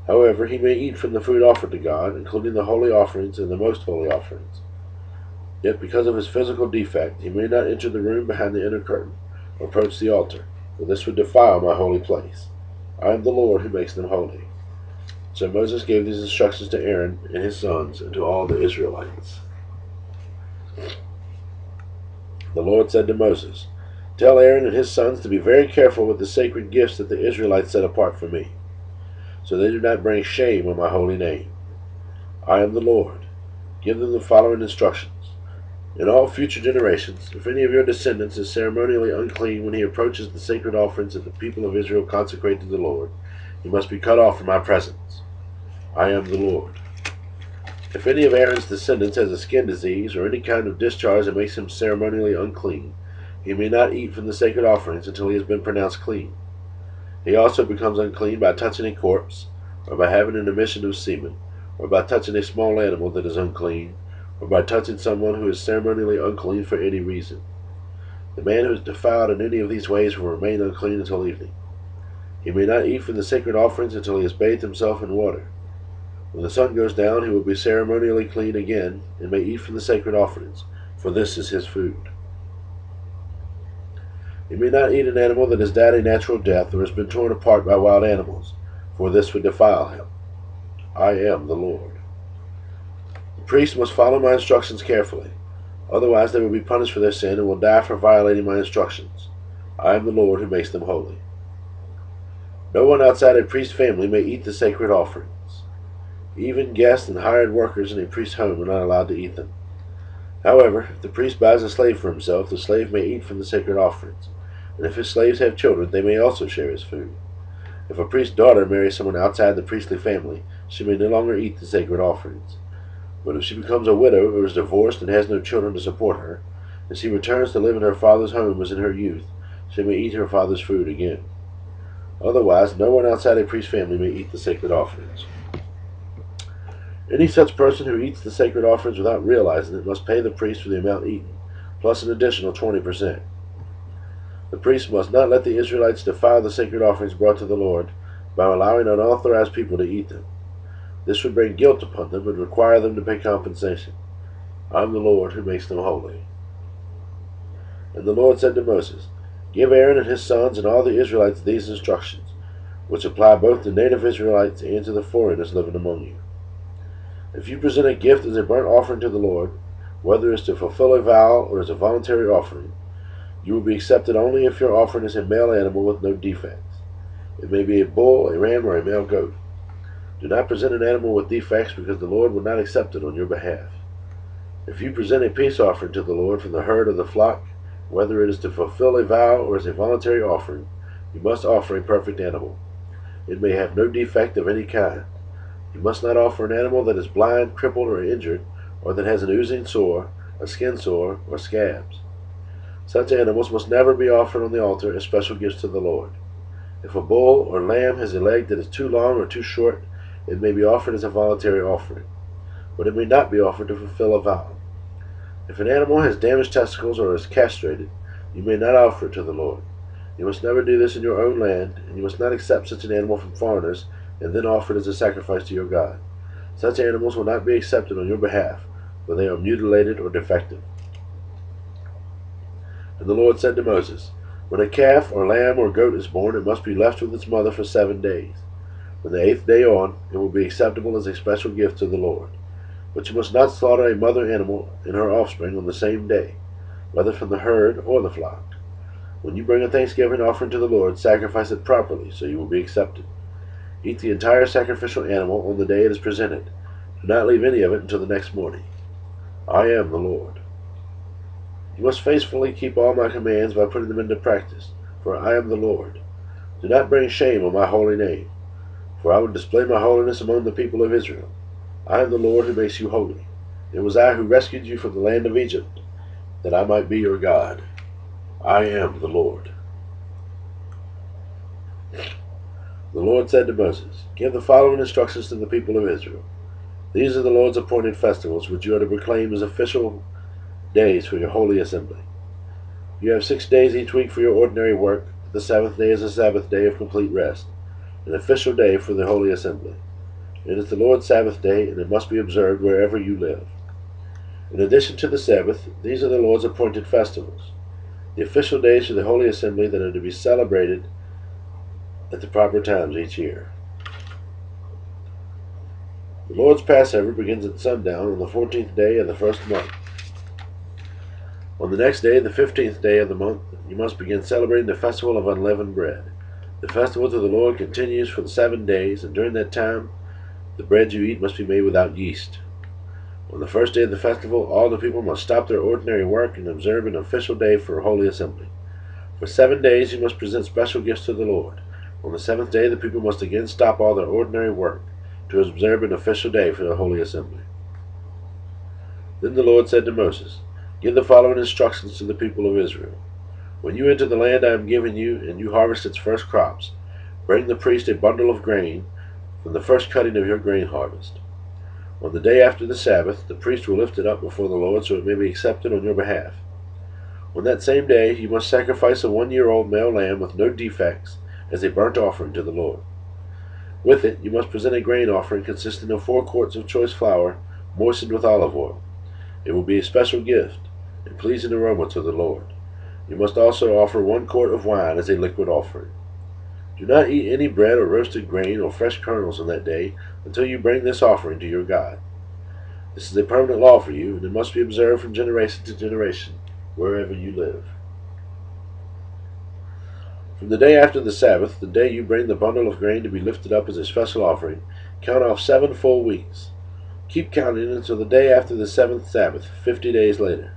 However, he may eat from the food offered to God, including the holy offerings and the most holy offerings. Yet because of his physical defect, he may not enter the room behind the inner curtain, or approach the altar, for this would defile my holy place. I am the Lord who makes them holy." So Moses gave these instructions to Aaron and his sons and to all the Israelites. The Lord said to Moses, "Tell Aaron and his sons to be very careful with the sacred gifts that the Israelites set apart for me, so they do not bring shame on my holy name. I am the Lord. Give them the following instructions. In all future generations, if any of your descendants is ceremonially unclean when he approaches the sacred offerings that the people of Israel consecrate to the Lord, he must be cut off from my presence. I am the Lord. If any of Aaron's descendants has a skin disease or any kind of discharge that makes him ceremonially unclean, he may not eat from the sacred offerings until he has been pronounced clean. He also becomes unclean by touching a corpse, or by having an emission of semen, or by touching a small animal that is unclean, or by touching someone who is ceremonially unclean for any reason. The man who is defiled in any of these ways will remain unclean until evening. He may not eat from the sacred offerings until he has bathed himself in water. When the sun goes down, he will be ceremonially clean again, and may eat from the sacred offerings, for this is his food. He may not eat an animal that has died a natural death or has been torn apart by wild animals, for this would defile him. I am the Lord. The priest must follow my instructions carefully, otherwise they will be punished for their sin and will die for violating my instructions. I am the Lord who makes them holy. No one outside a priest's family may eat the sacred offerings. Even guests and hired workers in a priest's home are not allowed to eat them. However, if the priest buys a slave for himself, the slave may eat from the sacred offerings, and if his slaves have children, they may also share his food. If a priest's daughter marries someone outside the priestly family, she may no longer eat the sacred offerings. But if she becomes a widow or is divorced and has no children to support her, and she returns to live in her father's home as in her youth, she may eat her father's food again. Otherwise, no one outside a priest's family may eat the sacred offerings. Any such person who eats the sacred offerings without realizing it must pay the priest for the amount eaten, plus an additional 20%. The priest must not let the Israelites defile the sacred offerings brought to the Lord by allowing unauthorized people to eat them. This would bring guilt upon them and require them to pay compensation. I am the Lord who makes them holy. And the Lord said to Moses, Give Aaron and his sons and all the Israelites these instructions, which apply both to native Israelites and to the foreigners living among you. If you present a gift as a burnt offering to the Lord, whether it is to fulfill a vow or as a voluntary offering, you will be accepted only if your offering is a male animal with no defects. It may be a bull, a ram, or a male goat. Do not present an animal with defects, because the Lord will not accept it on your behalf. If you present a peace offering to the Lord from the herd or the flock, whether it is to fulfill a vow or as a voluntary offering, you must offer a perfect animal. It may have no defect of any kind. You must not offer an animal that is blind, crippled, or injured, or that has an oozing sore, a skin sore, or scabs. Such animals must never be offered on the altar as special gifts to the Lord. If a bull or lamb has a leg that is too long or too short, it may be offered as a voluntary offering, but it may not be offered to fulfill a vow. If an animal has damaged testicles or is castrated, you may not offer it to the Lord. You must never do this in your own land, and you must not accept such an animal from foreigners and then offer it as a sacrifice to your God. Such animals will not be accepted on your behalf, for they are mutilated or defective. And the Lord said to Moses, When a calf or lamb or goat is born, it must be left with its mother for 7 days. From the 8th day on, it will be acceptable as a special gift to the Lord. But you must not slaughter a mother animal and her offspring on the same day, whether from the herd or the flock. When you bring a thanksgiving offering to the Lord, sacrifice it properly, so you will be accepted. Eat the entire sacrificial animal on the day it is presented. Do not leave any of it until the next morning. I am the Lord. You must faithfully keep all my commands by putting them into practice, for I am the Lord. Do not bring shame on my holy name, for I will display my holiness among the people of Israel. I am the Lord who makes you holy. It was I who rescued you from the land of Egypt, that I might be your God. I am the Lord. The Lord said to Moses, Give the following instructions to the people of Israel. These are the Lord's appointed festivals, which you are to proclaim as official days for your holy assembly. You have 6 days each week for your ordinary work. The 7th day is a Sabbath day of complete rest, an official day for the holy assembly. It is the Lord's Sabbath day, and it must be observed wherever you live. In addition to the Sabbath, these are the Lord's appointed festivals, the official days for the holy assembly that are to be celebrated at the proper times each year. The Lord's Passover begins at sundown on the 14th day of the first month. On the next day, the 15th day of the month, you must begin celebrating the festival of unleavened bread. The festival to the Lord continues for the 7 days, and during that time, the bread you eat must be made without yeast. On the first day of the festival, all the people must stop their ordinary work and observe an official day for a holy assembly. For 7 days, you must present special gifts to the Lord. On the 7th day, the people must again stop all their ordinary work to observe an official day for the holy assembly. Then the Lord said to Moses, Give the following instructions to the people of Israel. When you enter the land I am giving you, and you harvest its first crops, bring the priest a bundle of grain from the first cutting of your grain harvest. On the day after the Sabbath, the priest will lift it up before the Lord so it may be accepted on your behalf. On that same day, you must sacrifice a 1-year-old male lamb with no defects as a burnt offering to the Lord. With it, you must present a grain offering consisting of 4 quarts of choice flour moistened with olive oil. It will be a special gift, a pleasing aroma to the Lord. You must also offer 1 quart of wine as a liquid offering. Do not eat any bread or roasted grain or fresh kernels on that day until you bring this offering to your God. This is a permanent law for you, and it must be observed from generation to generation, wherever you live. From the day after the Sabbath, the day you bring the bundle of grain to be lifted up as a special offering, count off 7 full weeks. Keep counting until the day after the 7th Sabbath, 50 days later.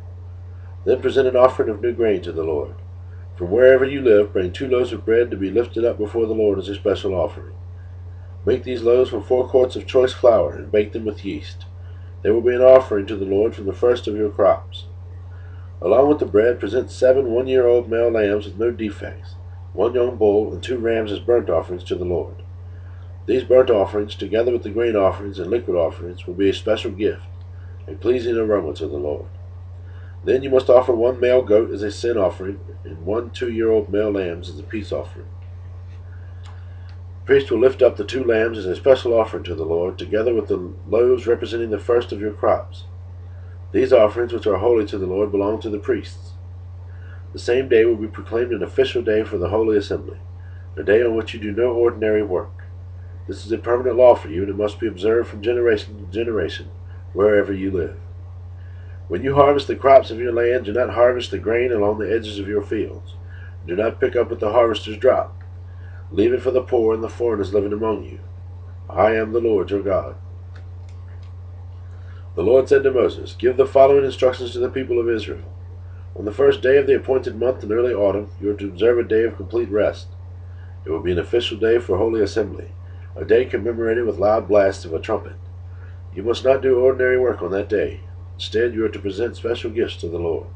Then present an offering of new grain to the Lord. From wherever you live, bring 2 loaves of bread to be lifted up before the Lord as a special offering. Make these loaves from 4 quarts of choice flour and bake them with yeast. They will be an offering to the Lord from the first of your crops. Along with the bread, present 7 1-year-old male lambs with no defects, 1 young bull, and 2 rams as burnt offerings to the Lord. These burnt offerings, together with the grain offerings and liquid offerings, will be a special gift, a pleasing aroma to the Lord. Then you must offer 1 male goat as a sin offering and 1 2-year-old male lambs as a peace offering. The priest will lift up the 2 lambs as a special offering to the Lord, together with the loaves representing the first of your crops. These offerings, which are holy to the Lord, belong to the priests. The same day will be proclaimed an official day for the Holy Assembly, a day on which you do no ordinary work. This is a permanent law for you, and it must be observed from generation to generation, wherever you live. When you harvest the crops of your land, do not harvest the grain along the edges of your fields. Do not pick up what the harvesters drop. Leave it for the poor and the foreigners living among you. I am the Lord your God. The Lord said to Moses, "Give the following instructions to the people of Israel. On the first day of the appointed month in early autumn, you are to observe a day of complete rest. It will be an official day for Holy Assembly, a day commemorated with loud blasts of a trumpet. You must not do ordinary work on that day. Instead, you are to present special gifts to the Lord."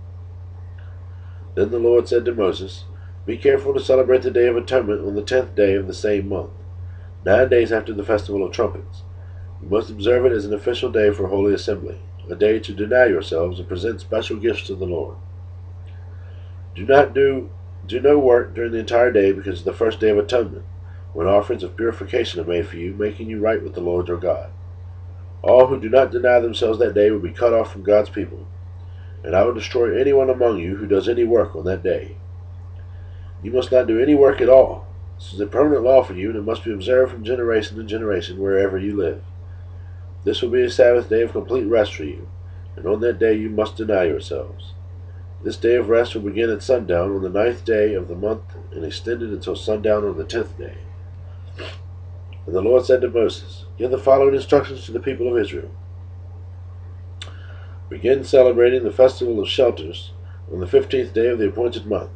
Then the Lord said to Moses, "Be careful to celebrate the Day of Atonement on the 10th day of the same month, 9 days after the Festival of Trumpets. You must observe it as an official day for Holy Assembly, a day to deny yourselves and present special gifts to the Lord. Do no work during the entire day because of the first day of atonement, when offerings of purification are made for you, making you right with the Lord your God. All who do not deny themselves that day will be cut off from God's people, and I will destroy anyone among you who does any work on that day. You must not do any work at all. This is a permanent law for you, and it must be observed from generation to generation wherever you live. This will be a Sabbath day of complete rest for you, and on that day you must deny yourselves. This day of rest will begin at sundown on the 9th day of the month and extended until sundown on the 10th day. And the Lord said to Moses, "Give the following instructions to the people of Israel. Begin celebrating the Festival of Shelters on the 15th day of the appointed month,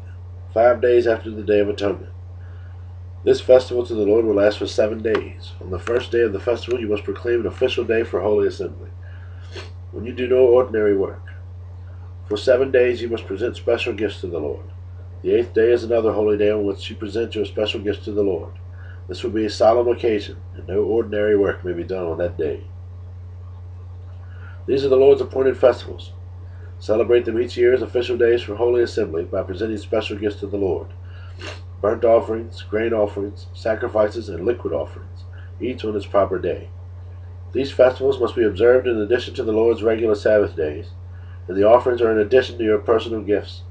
5 days after the Day of Atonement. This festival to the Lord will last for 7 days. On the first day of the festival you must proclaim an official day for Holy Assembly, when you do no ordinary work. For 7 days you must present special gifts to the Lord. The 8th day is another holy day on which you present your special gifts to the Lord. This will be a solemn occasion, and no ordinary work may be done on that day. These are the Lord's appointed festivals. Celebrate them each year as official days for Holy Assembly by presenting special gifts to the Lord. Burnt offerings, grain offerings, sacrifices, and liquid offerings, each on its proper day. These festivals must be observed in addition to the Lord's regular Sabbath days, and the offerings are in addition to your personal gifts,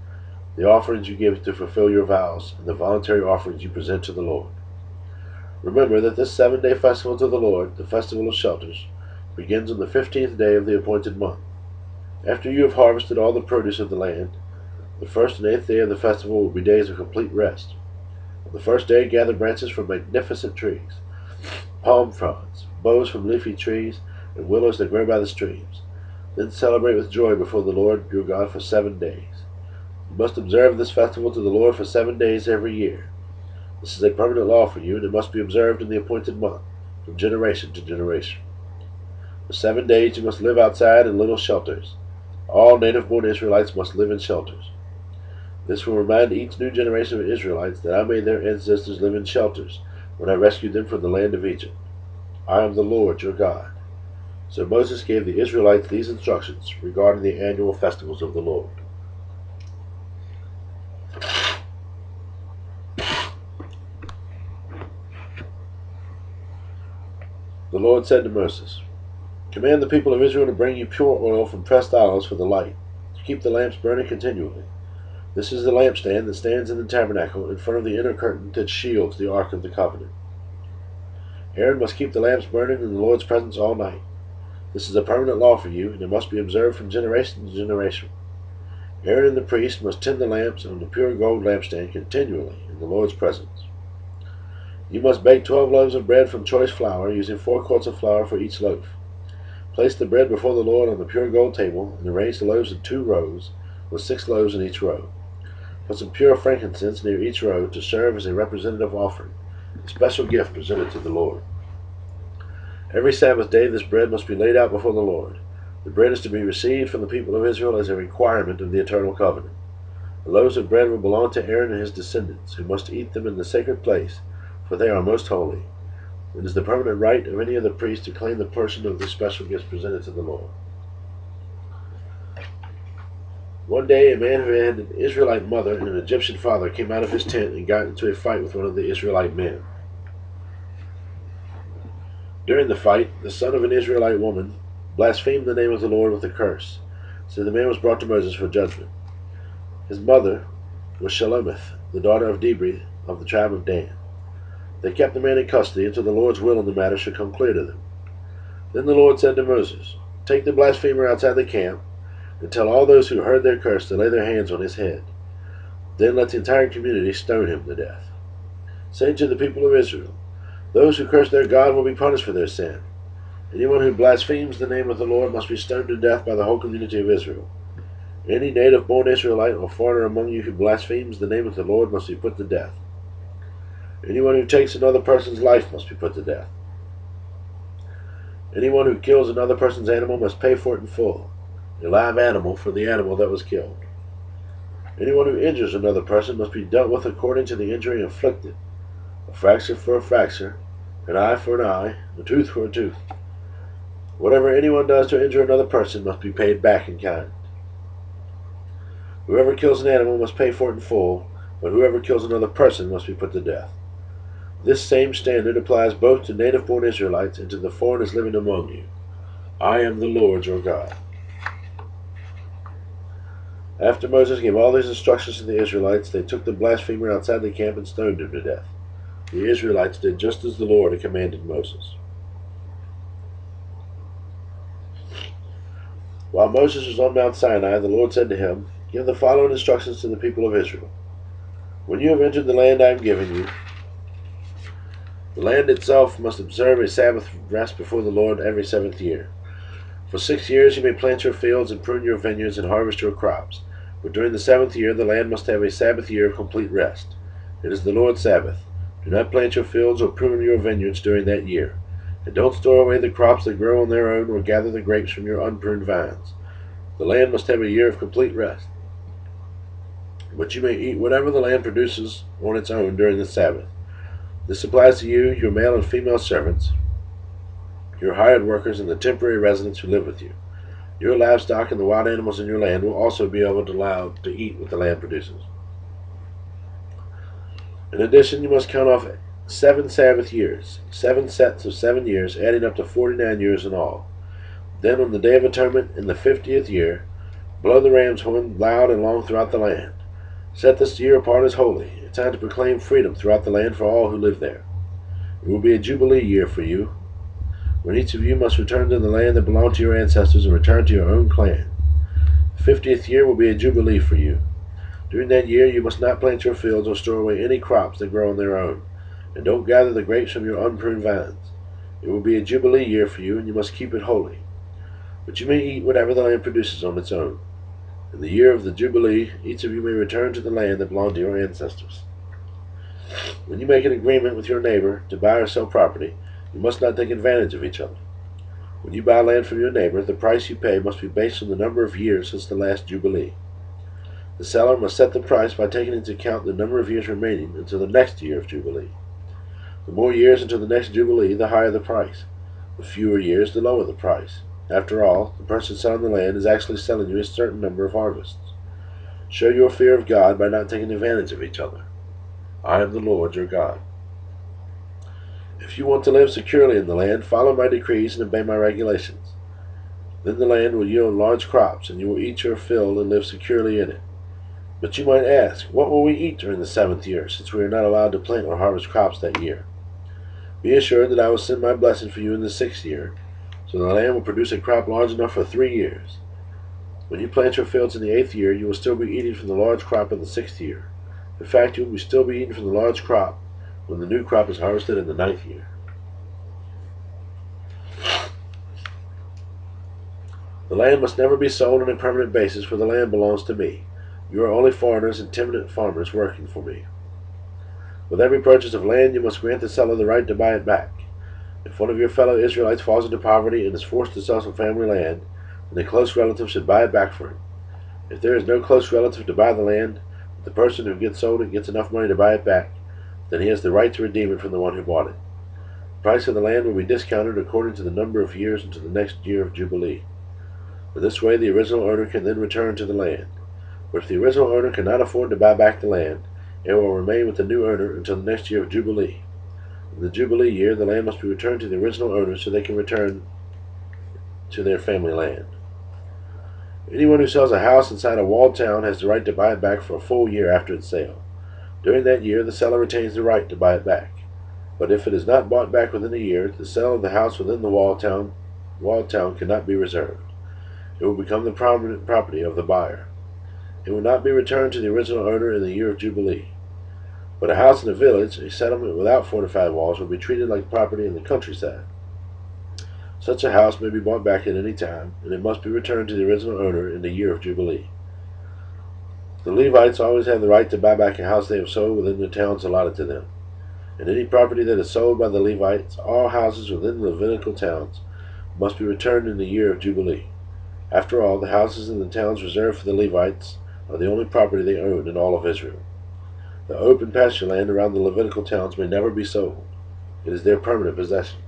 the offerings you give to fulfill your vows, and the voluntary offerings you present to the Lord. Remember that this 7-day festival to the Lord, the Festival of Shelters, begins on the 15th day of the appointed month. After you have harvested all the produce of the land, the 1st and 8th day of the festival will be days of complete rest. On the first day, gather branches from magnificent trees, palm fronds, boughs from leafy trees, and willows that grow by the streams. Then celebrate with joy before the Lord your God for 7 days. You must observe this festival to the Lord for 7 days every year. This is a permanent law for you, and it must be observed in the appointed month, from generation to generation. For 7 days you must live outside in little shelters. All native-born Israelites must live in shelters. This will remind each new generation of Israelites that I made their ancestors live in shelters when I rescued them from the land of Egypt. I am the Lord your God. So Moses gave the Israelites these instructions regarding the annual festivals of the Lord. The Lord said to Moses, "Command the people of Israel to bring you pure oil from pressed olives for the light, to keep the lamps burning continually. This is the lampstand that stands in the tabernacle in front of the inner curtain that shields the Ark of the Covenant. Aaron must keep the lamps burning in the Lord's presence all night. This is a permanent law for you, and it must be observed from generation to generation. Aaron and the priest must tend the lamps on the pure gold lampstand continually in the Lord's presence. You must bake 12 loaves of bread from choice flour, using 4 quarts of flour for each loaf. Place the bread before the Lord on the pure gold table, and arrange the loaves in 2 rows, with 6 loaves in each row. Put some pure frankincense near each row to serve as a representative offering, a special gift presented to the Lord. Every Sabbath day this bread must be laid out before the Lord. The bread is to be received from the people of Israel as a requirement of the eternal covenant. The loaves of bread will belong to Aaron and his descendants, who must eat them in the sacred place, for they are most holy. It is the permanent right of any of the priests to claim the portion of the special gifts presented to the Lord." One day, a man who had an Israelite mother and an Egyptian father came out of his tent and got into a fight with one of the Israelite men. During the fight, the son of an Israelite woman blasphemed the name of the Lord with a curse, so the man was brought to Moses for judgment. His mother was Shelomith, the daughter of Dibri of the tribe of Dan. They kept the man in custody until the Lord's will in the matter should come clear to them. Then the Lord said to Moses, "Take the blasphemer outside the camp, and tell all those who heard their curse to lay their hands on his head. Then let the entire community stone him to death. Say to the people of Israel, those who curse their God will be punished for their sin. Anyone who blasphemes the name of the Lord must be stoned to death by the whole community of Israel. Any native-born Israelite or foreigner among you who blasphemes the name of the Lord must be put to death. Anyone who takes another person's life must be put to death. Anyone who kills another person's animal must pay for it in full, a live animal for the animal that was killed. Anyone who injures another person must be dealt with according to the injury inflicted, a fracture for a fracture, an eye for an eye, a tooth for a tooth. Whatever anyone does to injure another person must be paid back in kind. Whoever kills an animal must pay for it in full, but whoever kills another person must be put to death. This same standard applies both to native-born Israelites and to the foreigners living among you. I am the Lord your God." After Moses gave all these instructions to the Israelites, they took the blasphemer outside the camp and stoned him to death. The Israelites did just as the Lord had commanded Moses. While Moses was on Mount Sinai, the Lord said to him, "Give the following instructions to the people of Israel. When you have entered the land I am giving you, the land itself must observe a Sabbath rest before the Lord every 7th year. For 6 years you may plant your fields and prune your vineyards and harvest your crops, but during the 7th year the land must have a Sabbath year of complete rest. It is the Lord's Sabbath. Do not plant your fields or prune your vineyards during that year, and don't store away the crops that grow on their own or gather the grapes from your unpruned vines. The land must have a year of complete rest. But you may eat whatever the land produces on its own during the Sabbath. This applies to you, your male and female servants, your hired workers, and the temporary residents who live with you. Your livestock and the wild animals in your land will also be allowed to eat what the land produces. In addition, you must count off 7 Sabbath years, 7 sets of 7 years, adding up to 49 years in all. Then on the Day of Atonement in the 50th year, blow the ram's horn loud and long throughout the land. Set this year apart as holy, a time to proclaim freedom throughout the land for all who live there. It will be a jubilee year for you, when each of you must return to the land that belonged to your ancestors and return to your own clan. The 50th year will be a jubilee for you. During that year you must not plant your fields or store away any crops that grow on their own, and don't gather the grapes from your unpruned vines. It will be a jubilee year for you, and you must keep it holy. But you may eat whatever the land produces on its own. In the year of the Jubilee, each of you may return to the land that belonged to your ancestors. When you make an agreement with your neighbor to buy or sell property, you must not take advantage of each other. When you buy land from your neighbor, the price you pay must be based on the number of years since the last Jubilee. The seller must set the price by taking into account the number of years remaining until the next year of Jubilee. The more years until the next Jubilee, the higher the price. The fewer years, the lower the price. After all, the person selling the land is actually selling you a certain number of harvests. Show your fear of God by not taking advantage of each other. I am the Lord your God. If you want to live securely in the land, follow my decrees and obey my regulations. Then the land will yield large crops, and you will eat your fill and live securely in it. But you might ask, what will we eat during the 7th year, since we are not allowed to plant or harvest crops that year? Be assured that I will send my blessing for you in the 6th year, so the land will produce a crop large enough for 3 years. When you plant your fields in the 8th year, you will still be eating from the large crop in the 6th year. In fact, you will still be eating from the large crop when the new crop is harvested in the 9th year. The land must never be sold on a permanent basis, for the land belongs to me. You are only foreigners and timid farmers working for me. With every purchase of land, you must grant the seller the right to buy it back. If one of your fellow Israelites falls into poverty and is forced to sell some family land, then a close relative should buy it back for him. If there is no close relative to buy the land, but the person who gets sold it gets enough money to buy it back, then he has the right to redeem it from the one who bought it. The price of the land will be discounted according to the number of years until the next year of Jubilee. In this way, the original owner can then return to the land. But if the original owner cannot afford to buy back the land, it will remain with the new owner until the next year of Jubilee. In the Jubilee year, the land must be returned to the original owner so they can return to their family land. Anyone who sells a house inside a walled town has the right to buy it back for a full year after its sale. During that year, the seller retains the right to buy it back. But if it is not bought back within a year, the sale of the house within the walled town cannot be reserved. It will become the permanent property of the buyer. It will not be returned to the original owner in the year of Jubilee. But a house in a village, a settlement without fortified walls, will be treated like property in the countryside. Such a house may be bought back at any time, and it must be returned to the original owner in the year of Jubilee. The Levites always have the right to buy back a house they have sold within the towns allotted to them. And any property that is sold by the Levites, all houses within the Levitical towns, must be returned in the year of Jubilee. After all, the houses in the towns reserved for the Levites are the only property they own in all of Israel. The open pasture land around the Levitical towns may never be sold. It is their permanent possession.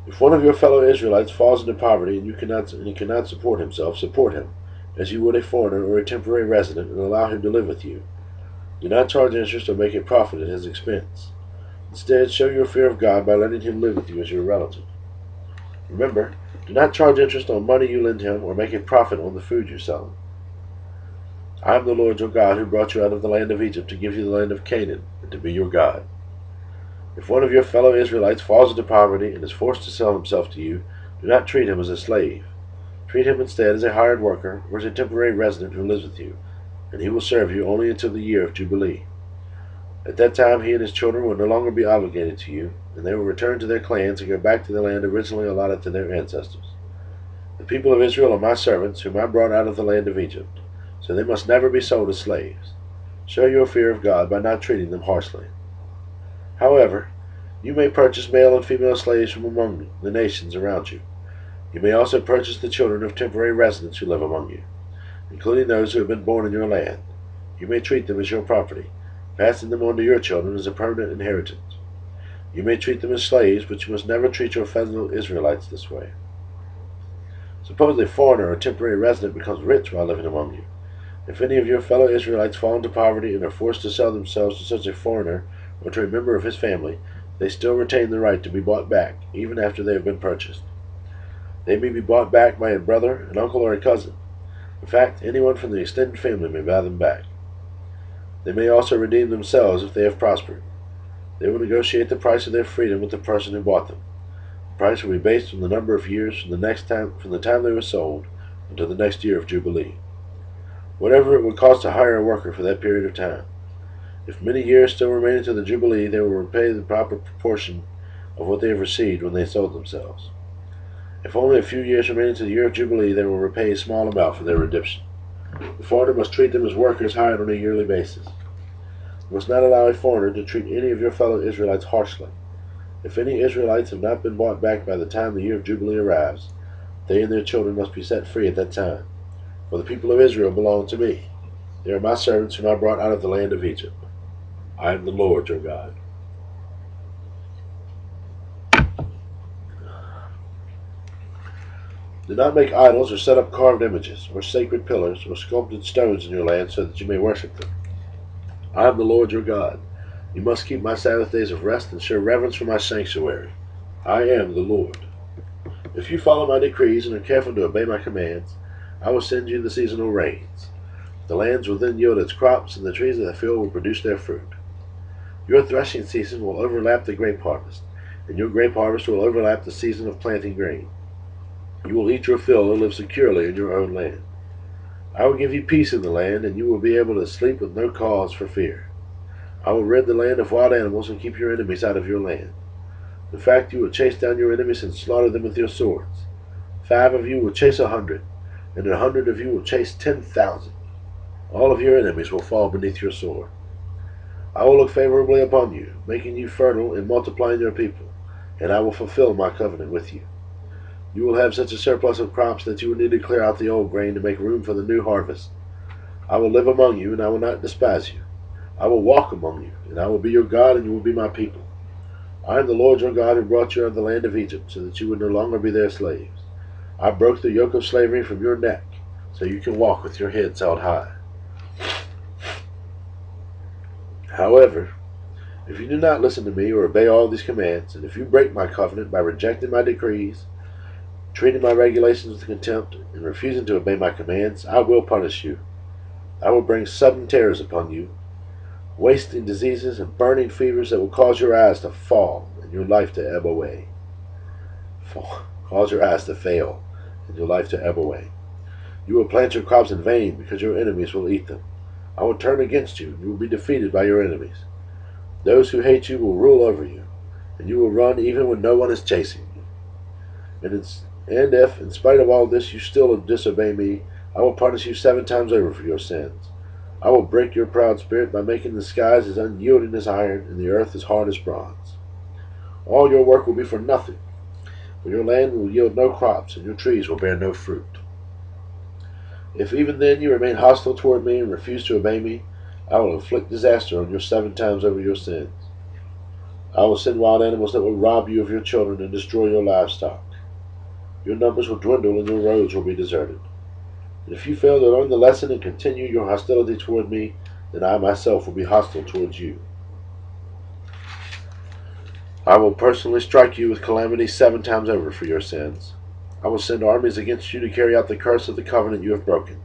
If one of your fellow Israelites falls into poverty and he cannot support himself, support him, as you would a foreigner or a temporary resident, and allow him to live with you. Do not charge interest or make a profit at his expense. Instead, show your fear of God by letting him live with you as your relative. Remember, do not charge interest on money you lend him or make a profit on the food you sell him. I am the Lord your God who brought you out of the land of Egypt to give you the land of Canaan and to be your God. If one of your fellow Israelites falls into poverty and is forced to sell himself to you, do not treat him as a slave. Treat him instead as a hired worker or as a temporary resident who lives with you, and he will serve you only until the year of Jubilee. At that time he and his children will no longer be obligated to you, and they will return to their clans and go back to the land originally allotted to their ancestors. The people of Israel are my servants, whom I brought out of the land of Egypt, so they must never be sold as slaves. Show your fear of God by not treating them harshly. However, you may purchase male and female slaves from among the nations around you. You may also purchase the children of temporary residents who live among you, including those who have been born in your land. You may treat them as your property, passing them on to your children as a permanent inheritance. You may treat them as slaves, but you must never treat your fellow Israelites this way. Suppose a foreigner or temporary resident becomes rich while living among you. If any of your fellow Israelites fall into poverty and are forced to sell themselves to such a foreigner or to a member of his family, they still retain the right to be bought back, even after they have been purchased. They may be bought back by a brother, an uncle, or a cousin. In fact, anyone from the extended family may buy them back. They may also redeem themselves if they have prospered. They will negotiate the price of their freedom with the person who bought them. The price will be based on the number of years from the time they were sold until the next year of Jubilee. Whatever it would cost to hire a worker for that period of time. If many years still remain until the Jubilee, they will repay the proper proportion of what they have received when they sold themselves. If only a few years remain until the year of Jubilee, they will repay a small amount for their redemption. The foreigner must treat them as workers hired on a yearly basis. You must not allow a foreigner to treat any of your fellow Israelites harshly. If any Israelites have not been bought back by the time the year of Jubilee arrives, they and their children must be set free at that time. For the people of Israel belong to me. They are my servants whom I brought out of the land of Egypt. I am the Lord your God. Do not make idols or set up carved images or sacred pillars or sculpted stones in your land so that you may worship them. I am the Lord your God. You must keep my Sabbath days of rest and show reverence for my sanctuary. I am the Lord. If you follow my decrees and are careful to obey my commands, I will send you the seasonal rains. The lands will then yield its crops, and the trees of the field will produce their fruit. Your threshing season will overlap the grape harvest, and your grape harvest will overlap the season of planting grain. You will eat your fill and live securely in your own land. I will give you peace in the land, and you will be able to sleep with no cause for fear. I will rid the land of wild animals and keep your enemies out of your land. In fact, you will chase down your enemies and slaughter them with your swords. 5 of you will chase 100, and 100 of you will chase 10,000. All of your enemies will fall beneath your sword. I will look favorably upon you, making you fertile and multiplying your people, and I will fulfill my covenant with you. You will have such a surplus of crops that you will need to clear out the old grain to make room for the new harvest. I will live among you, and I will not despise you. I will walk among you, and I will be your God, and you will be my people. I am the Lord your God who brought you out of the land of Egypt, so that you would no longer be their slaves. I broke the yoke of slavery from your neck, so you can walk with your heads held high. However, if you do not listen to me or obey all these commands, and if you break my covenant by rejecting my decrees, treating my regulations with contempt, and refusing to obey my commands, I will punish you. I will bring sudden terrors upon you, wasting diseases and burning fevers that will cause your eyes to fall and your life to ebb away. Cause your eyes to fail and your life to ebb away. You will plant your crops in vain because your enemies will eat them. I will turn against you, and you will be defeated by your enemies. Those who hate you will rule over you, and you will run even when no one is chasing you. And if, in spite of all this, you still disobey me, I will punish you 7 times over for your sins. I will break your proud spirit by making the skies as unyielding as iron and the earth as hard as bronze. All your work will be for nothing, for your land will yield no crops and your trees will bear no fruit. If even then you remain hostile toward me and refuse to obey me, I will inflict disaster on you 7 times over your sins. I will send wild animals that will rob you of your children and destroy your livestock. Your numbers will dwindle and your roads will be deserted. And if you fail to learn the lesson and continue your hostility toward me, then I myself will be hostile towards you. I will personally strike you with calamity 7 times over for your sins. I will send armies against you to carry out the curse of the covenant you have broken.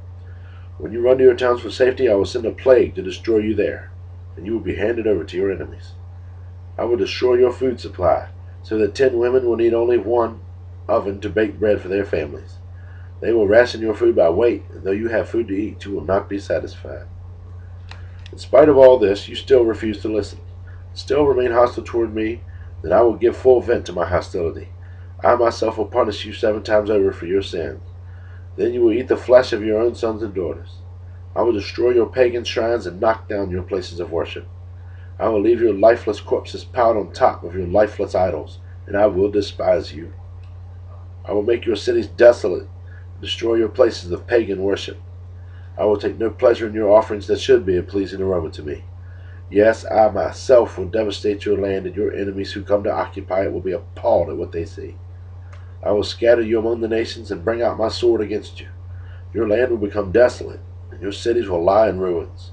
When you run to your towns for safety, I will send a plague to destroy you there, and you will be handed over to your enemies. I will destroy your food supply, so that 10 women will need only 1 oven to bake bread for their families. They will ration your food by weight, and though you have food to eat, you will not be satisfied. In spite of all this, you still refuse to listen. Still remain hostile toward me, then I will give full vent to my hostility. I myself will punish you 7 times over for your sins. Then you will eat the flesh of your own sons and daughters. I will destroy your pagan shrines and knock down your places of worship. I will leave your lifeless corpses piled on top of your lifeless idols, and I will despise you. I will make your cities desolate and destroy your places of pagan worship. I will take no pleasure in your offerings that should be a pleasing aroma to me. Yes, I myself will devastate your land, and your enemies who come to occupy it will be appalled at what they see. I will scatter you among the nations and bring out my sword against you. Your land will become desolate, and your cities will lie in ruins.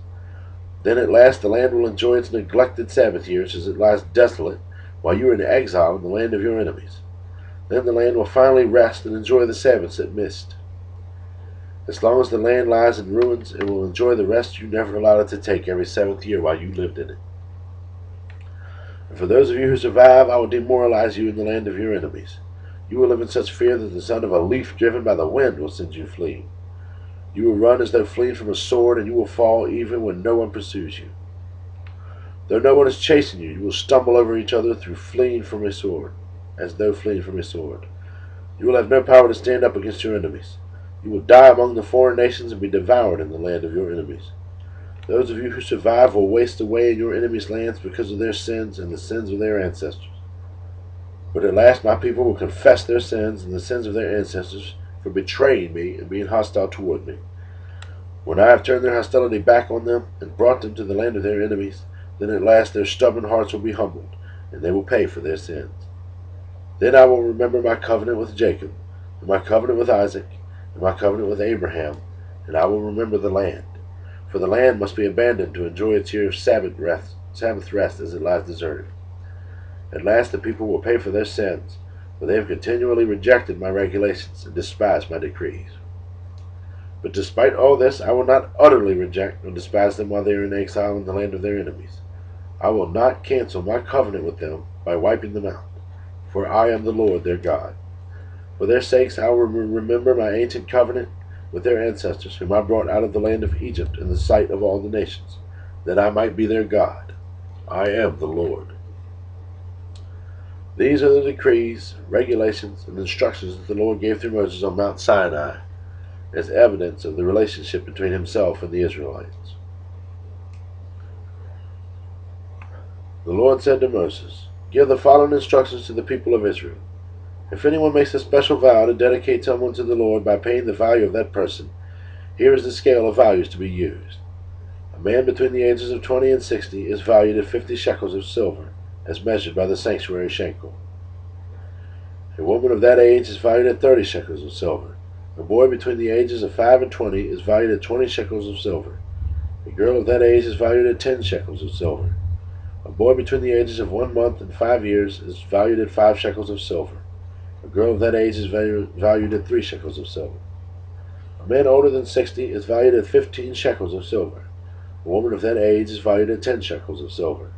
Then at last the land will enjoy its neglected Sabbath years as it lies desolate, while you are in exile in the land of your enemies. Then the land will finally rest and enjoy the Sabbaths it missed. As long as the land lies in ruins, it will enjoy the rest you never allowed it to take every 7th year while you lived in it. And for those of you who survive, I will demoralize you in the land of your enemies. You will live in such fear that the sound of a leaf driven by the wind will send you fleeing. You will run as though fleeing from a sword, and you will fall even when no one pursues you. Though no one is chasing you, you will stumble over each other through fleeing from a sword, as though fleeing from a sword. You will have no power to stand up against your enemies. You will die among the foreign nations and be devoured in the land of your enemies. Those of you who survive will waste away in your enemies' lands because of their sins and the sins of their ancestors. But at last my people will confess their sins and the sins of their ancestors for betraying me and being hostile toward me. When I have turned their hostility back on them and brought them to the land of their enemies, Then at last their stubborn hearts will be humbled, and they will pay for their sins. Then I will remember my covenant with Jacob, and my covenant with Isaac, and my covenant with Abraham, and I will remember the land. For the land must be abandoned to enjoy its year of Sabbath rest as it lies deserted. At last the people will pay for their sins, for they have continually rejected my regulations and despised my decrees. But despite all this, I will not utterly reject or despise them while they are in exile in the land of their enemies. I will not cancel my covenant with them by wiping them out, for I am the Lord their God. For their sakes I will remember my ancient covenant with their ancestors, whom I brought out of the land of Egypt in the sight of all the nations, that I might be their God. I am the Lord. These are the decrees, regulations, and instructions that the Lord gave through Moses on Mount Sinai, as evidence of the relationship between himself and the Israelites. The Lord said to Moses, "Give the following instructions to the people of Israel. If anyone makes a special vow to dedicate someone to the Lord by paying the value of that person, here is the scale of values to be used. A man between the ages of 20 and 60 is valued at 50 shekels of silver, as measured by the sanctuary shekel. A woman of that age is valued at 30 shekels of silver. A boy between the ages of 5 and 20 is valued at 20 shekels of silver. A girl of that age is valued at 10 shekels of silver. A boy between the ages of 1 month and 5 years is valued at 5 shekels of silver. A girl of that age is valued at 3 shekels of silver. A man older than 60 is valued at 15 shekels of silver. A woman of that age is valued at 10 shekels of silver.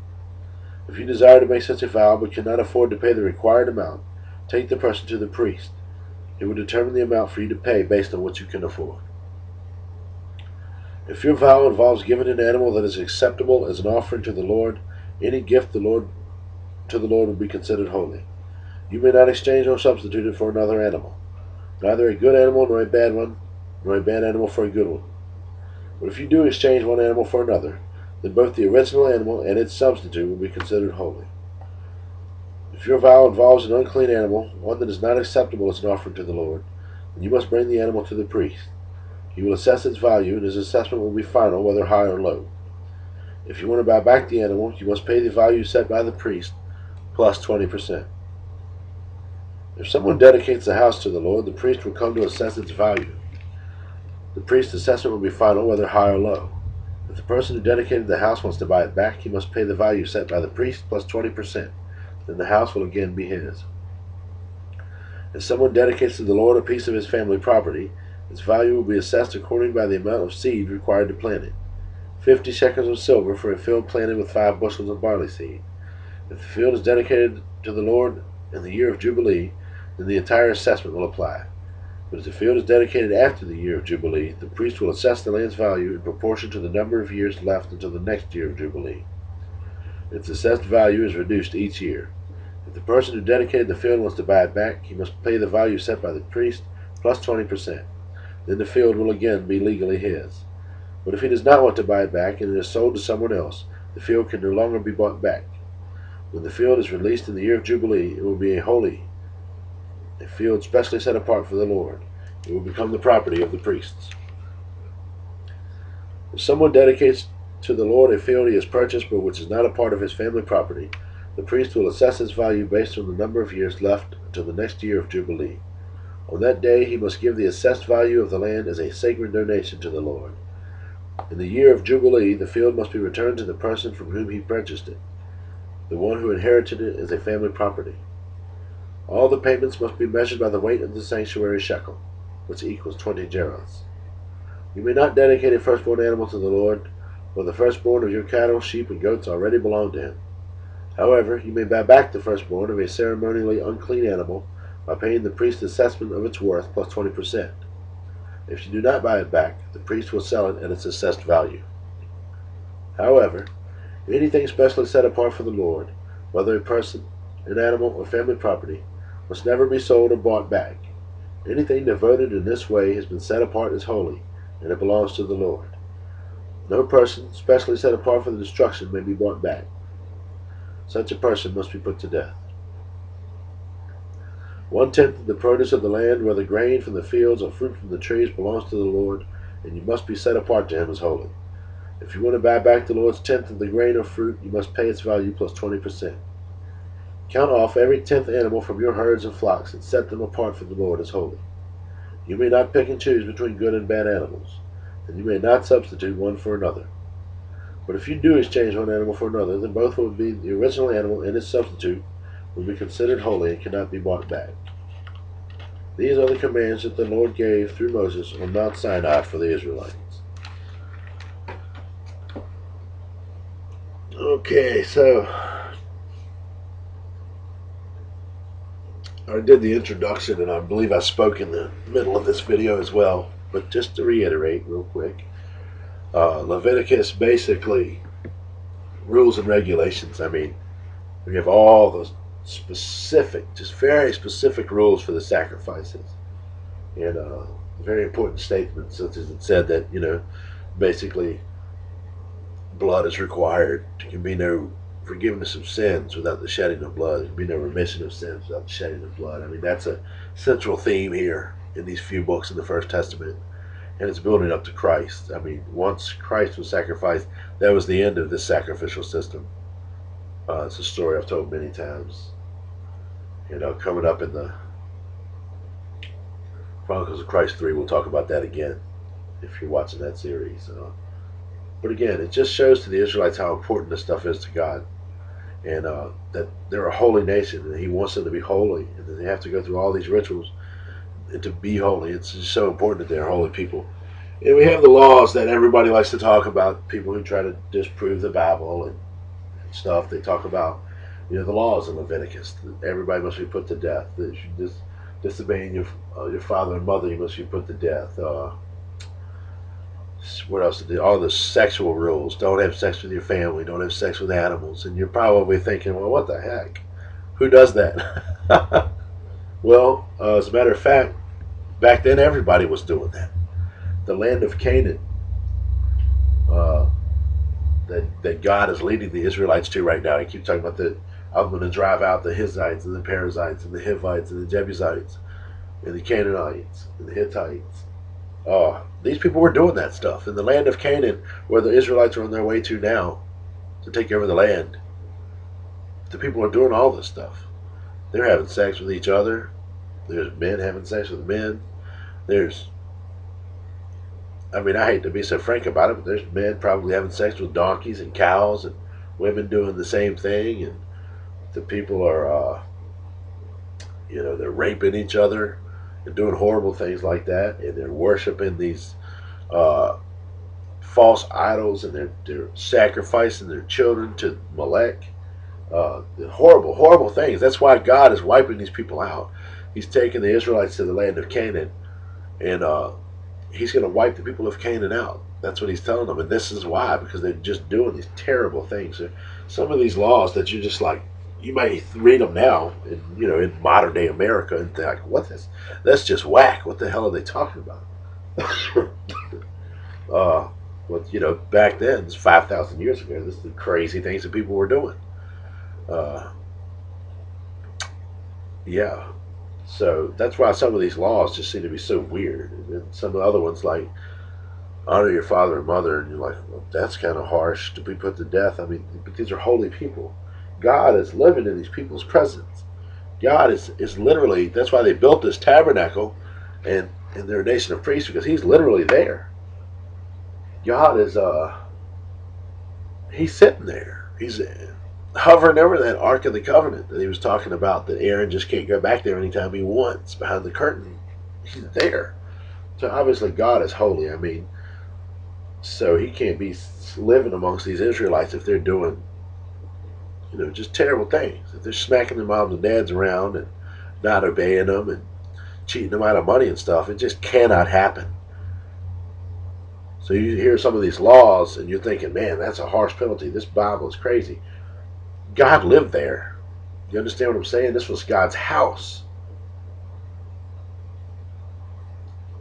If you desire to make such a vow but cannot afford to pay the required amount, take the person to the priest. He will determine the amount for you to pay based on what you can afford. If your vow involves giving an animal that is acceptable as an offering to the Lord, any gift to the Lord will be considered holy. You may not exchange or substitute it for another animal, neither a good animal nor a bad one, nor a bad animal for a good one. But if you do exchange one animal for another, then both the original animal and its substitute will be considered holy. If your vow involves an unclean animal, one that is not acceptable as an offering to the Lord, then you must bring the animal to the priest. He will assess its value, and his assessment will be final, whether high or low. If you want to buy back the animal, you must pay the value set by the priest, plus 20%. If someone dedicates a house to the Lord, the priest will come to assess its value. The priest's assessment will be final, whether high or low. If the person who dedicated the house wants to buy it back, he must pay the value set by the priest, plus 20%. Then the house will again be his. If someone dedicates to the Lord a piece of his family property, its value will be assessed according by the amount of seed required to plant it. 50 shekels of silver for a field planted with 5 bushels of barley seed. If the field is dedicated to the Lord in the year of Jubilee, then the entire assessment will apply. But if the field is dedicated after the year of Jubilee, the priest will assess the land's value in proportion to the number of years left until the next year of Jubilee. Its assessed value is reduced each year. If the person who dedicated the field wants to buy it back, he must pay the value set by the priest, plus 20%. Then the field will again be legally his. But if he does not want to buy it back and it is sold to someone else, the field can no longer be bought back. When the field is released in the year of Jubilee, it will be a field specially set apart for the Lord. It will become the property of the priests. If someone dedicates to the Lord a field he has purchased but which is not a part of his family property, the priest will assess its value based on the number of years left until the next year of Jubilee. On that day he must give the assessed value of the land as a sacred donation to the Lord. In the year of Jubilee, the field must be returned to the person from whom he purchased it, the one who inherited it as a family property. All the payments must be measured by the weight of the sanctuary shekel, which equals 20 gerahs. You may not dedicate a firstborn animal to the Lord, for the firstborn of your cattle, sheep, and goats already belong to him. However, you may buy back the firstborn of a ceremonially unclean animal by paying the priest's assessment of its worth plus 20%. If you do not buy it back, the priest will sell it at its assessed value. However, anything specially set apart for the Lord, whether a person, an animal, or family property, must never be sold or bought back. Anything devoted in this way has been set apart as holy, and it belongs to the Lord. No person specially set apart for the destruction may be bought back. Such a person must be put to death. 1/10 of the produce of the land, whether grain from the fields or fruit from the trees, belongs to the Lord, and you must be set apart to him as holy. If you want to buy back the Lord's tenth of the grain of fruit, you must pay its value plus 20%. Count off every 10th animal from your herds and flocks and set them apart for the Lord as holy. You may not pick and choose between good and bad animals, and you may not substitute one for another. But if you do exchange one animal for another, then both will be the original animal and its substitute will be considered holy and cannot be bought back. These are the commands that the Lord gave through Moses on Mount Sinai for the Israelites. Okay, so I did the introduction, and I believe I spoke in the middle of this video as well. But just to reiterate real quick, Leviticus basically rules and regulations. I mean, we have all those specific, just very specific rules for the sacrifices, and very important statements, such as it said that, basically blood is required. There can be no forgiveness of sins without the shedding of blood. There can be no remission of sins without the shedding of blood. I mean, that's a central theme here in these few books in the First Testament, and it's building up to Christ. I mean, once Christ was sacrificed, that was the end of this sacrificial system. It's a story I've told many times. Coming up in the Chronicles of Christ 3, we'll talk about that again if you're watching that series. But again, it just shows to the Israelites how important this stuff is to God, and that they're a holy nation, and He wants them to be holy, and that they have to go through all these rituals and to be holy. It's just so important that they're holy people. And we have the laws that everybody likes to talk about. People who try to disprove the Bible and stuff, they talk about, the laws in Leviticus. Everybody must be put to death. That you disobeying your father and mother, you must be put to death. What else? All the sexual rules. Don't have sex with your family. Don't have sex with animals. And you're probably thinking, well, what the heck? Who does that? Well, as a matter of fact, back then everybody was doing that. The land of Canaan, that God is leading the Israelites to right now. He keeps talking about I'm going to drive out the Hittites and the Perizzites and the Hivites and the Jebusites and the Canaanites and the Hittites. These people were doing that stuff in the land of Canaan, where the Israelites are on their way to now to take over the land. The people are doing all this stuff. They're having sex with each other. There's men having sex with men. I hate to be so frank about it, but there's men probably having sex with donkeys and cows, and women doing the same thing, and the people are, they're raping each other and doing horrible things like that, and they're worshiping these false idols, and they're sacrificing their children to Molech. Horrible, horrible things. That's why God is wiping these people out. He's taking the Israelites to the land of Canaan, and He's going to wipe the people of Canaan out. That's what He's telling them, and this is why, because they're just doing these terrible things. Some of these laws that you're just like, you may read them now, in modern day America, and think, like, that's just whack. What the hell are they talking about? But back then, it's 5,000 years ago. This is the crazy things that people were doing. Yeah. So that's why some of these laws just seem to be so weird. And some of the other ones, like honor your father and mother, and you're like, well, that's kind of harsh to be put to death. I mean, but these are holy people. God is living in these people's presence. God is literally, that's why they built this tabernacle, and they're a nation of priests, because He's literally there. God is, He's sitting there. He's hovering over that Ark of the Covenant that He was talking about, that Aaron just can't go back there anytime he wants. Behind the curtain, He's there. So obviously God is holy. I mean, so He can't be living amongst these Israelites if they're doing, just terrible things. If they're smacking their moms and dads around and not obeying them and cheating them out of money and stuff, it just cannot happen. So you hear some of these laws and you're thinking, man, that's a harsh penalty. This Bible is crazy. God lived there. You understand what I'm saying? This was God's house.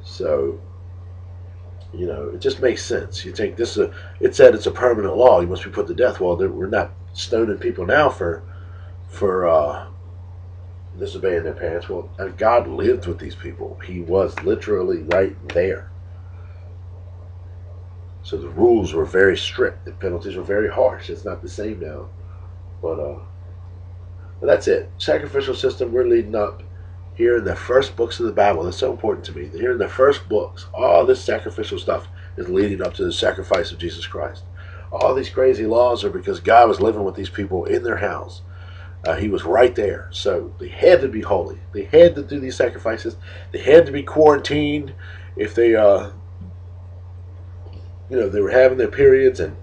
So, it just makes sense. You think it said it's a permanent law. You must be put to death. Well, we're not stoning people now for disobeying their parents. Well, God lived with these people. He was literally right there. So the rules were very strict. The penalties were very harsh. It's not the same now. But that's it. Sacrificial system, we're leading up here in the first books of the Bible. That's so important to me. Here in the first books, all this sacrificial stuff is leading up to the sacrifice of Jesus Christ. All these crazy laws are because God was living with these people in their house. He was right there. So they had to be holy. They had to do these sacrifices. They had to be quarantined if they, they were having their periods, and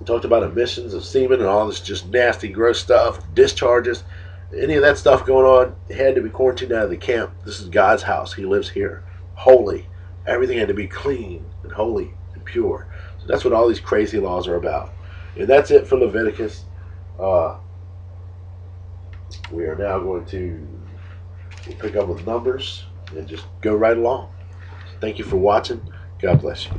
talked about emissions of semen and all this just nasty, gross stuff, discharges. Any of that stuff going on, they had to be quarantined out of the camp. This is God's house. He lives here. Holy. Everything had to be clean and holy and pure. So that's what all these crazy laws are about. And that's it for Leviticus. We are now going to pick up with Numbers and just go right along. Thank you for watching. God bless you.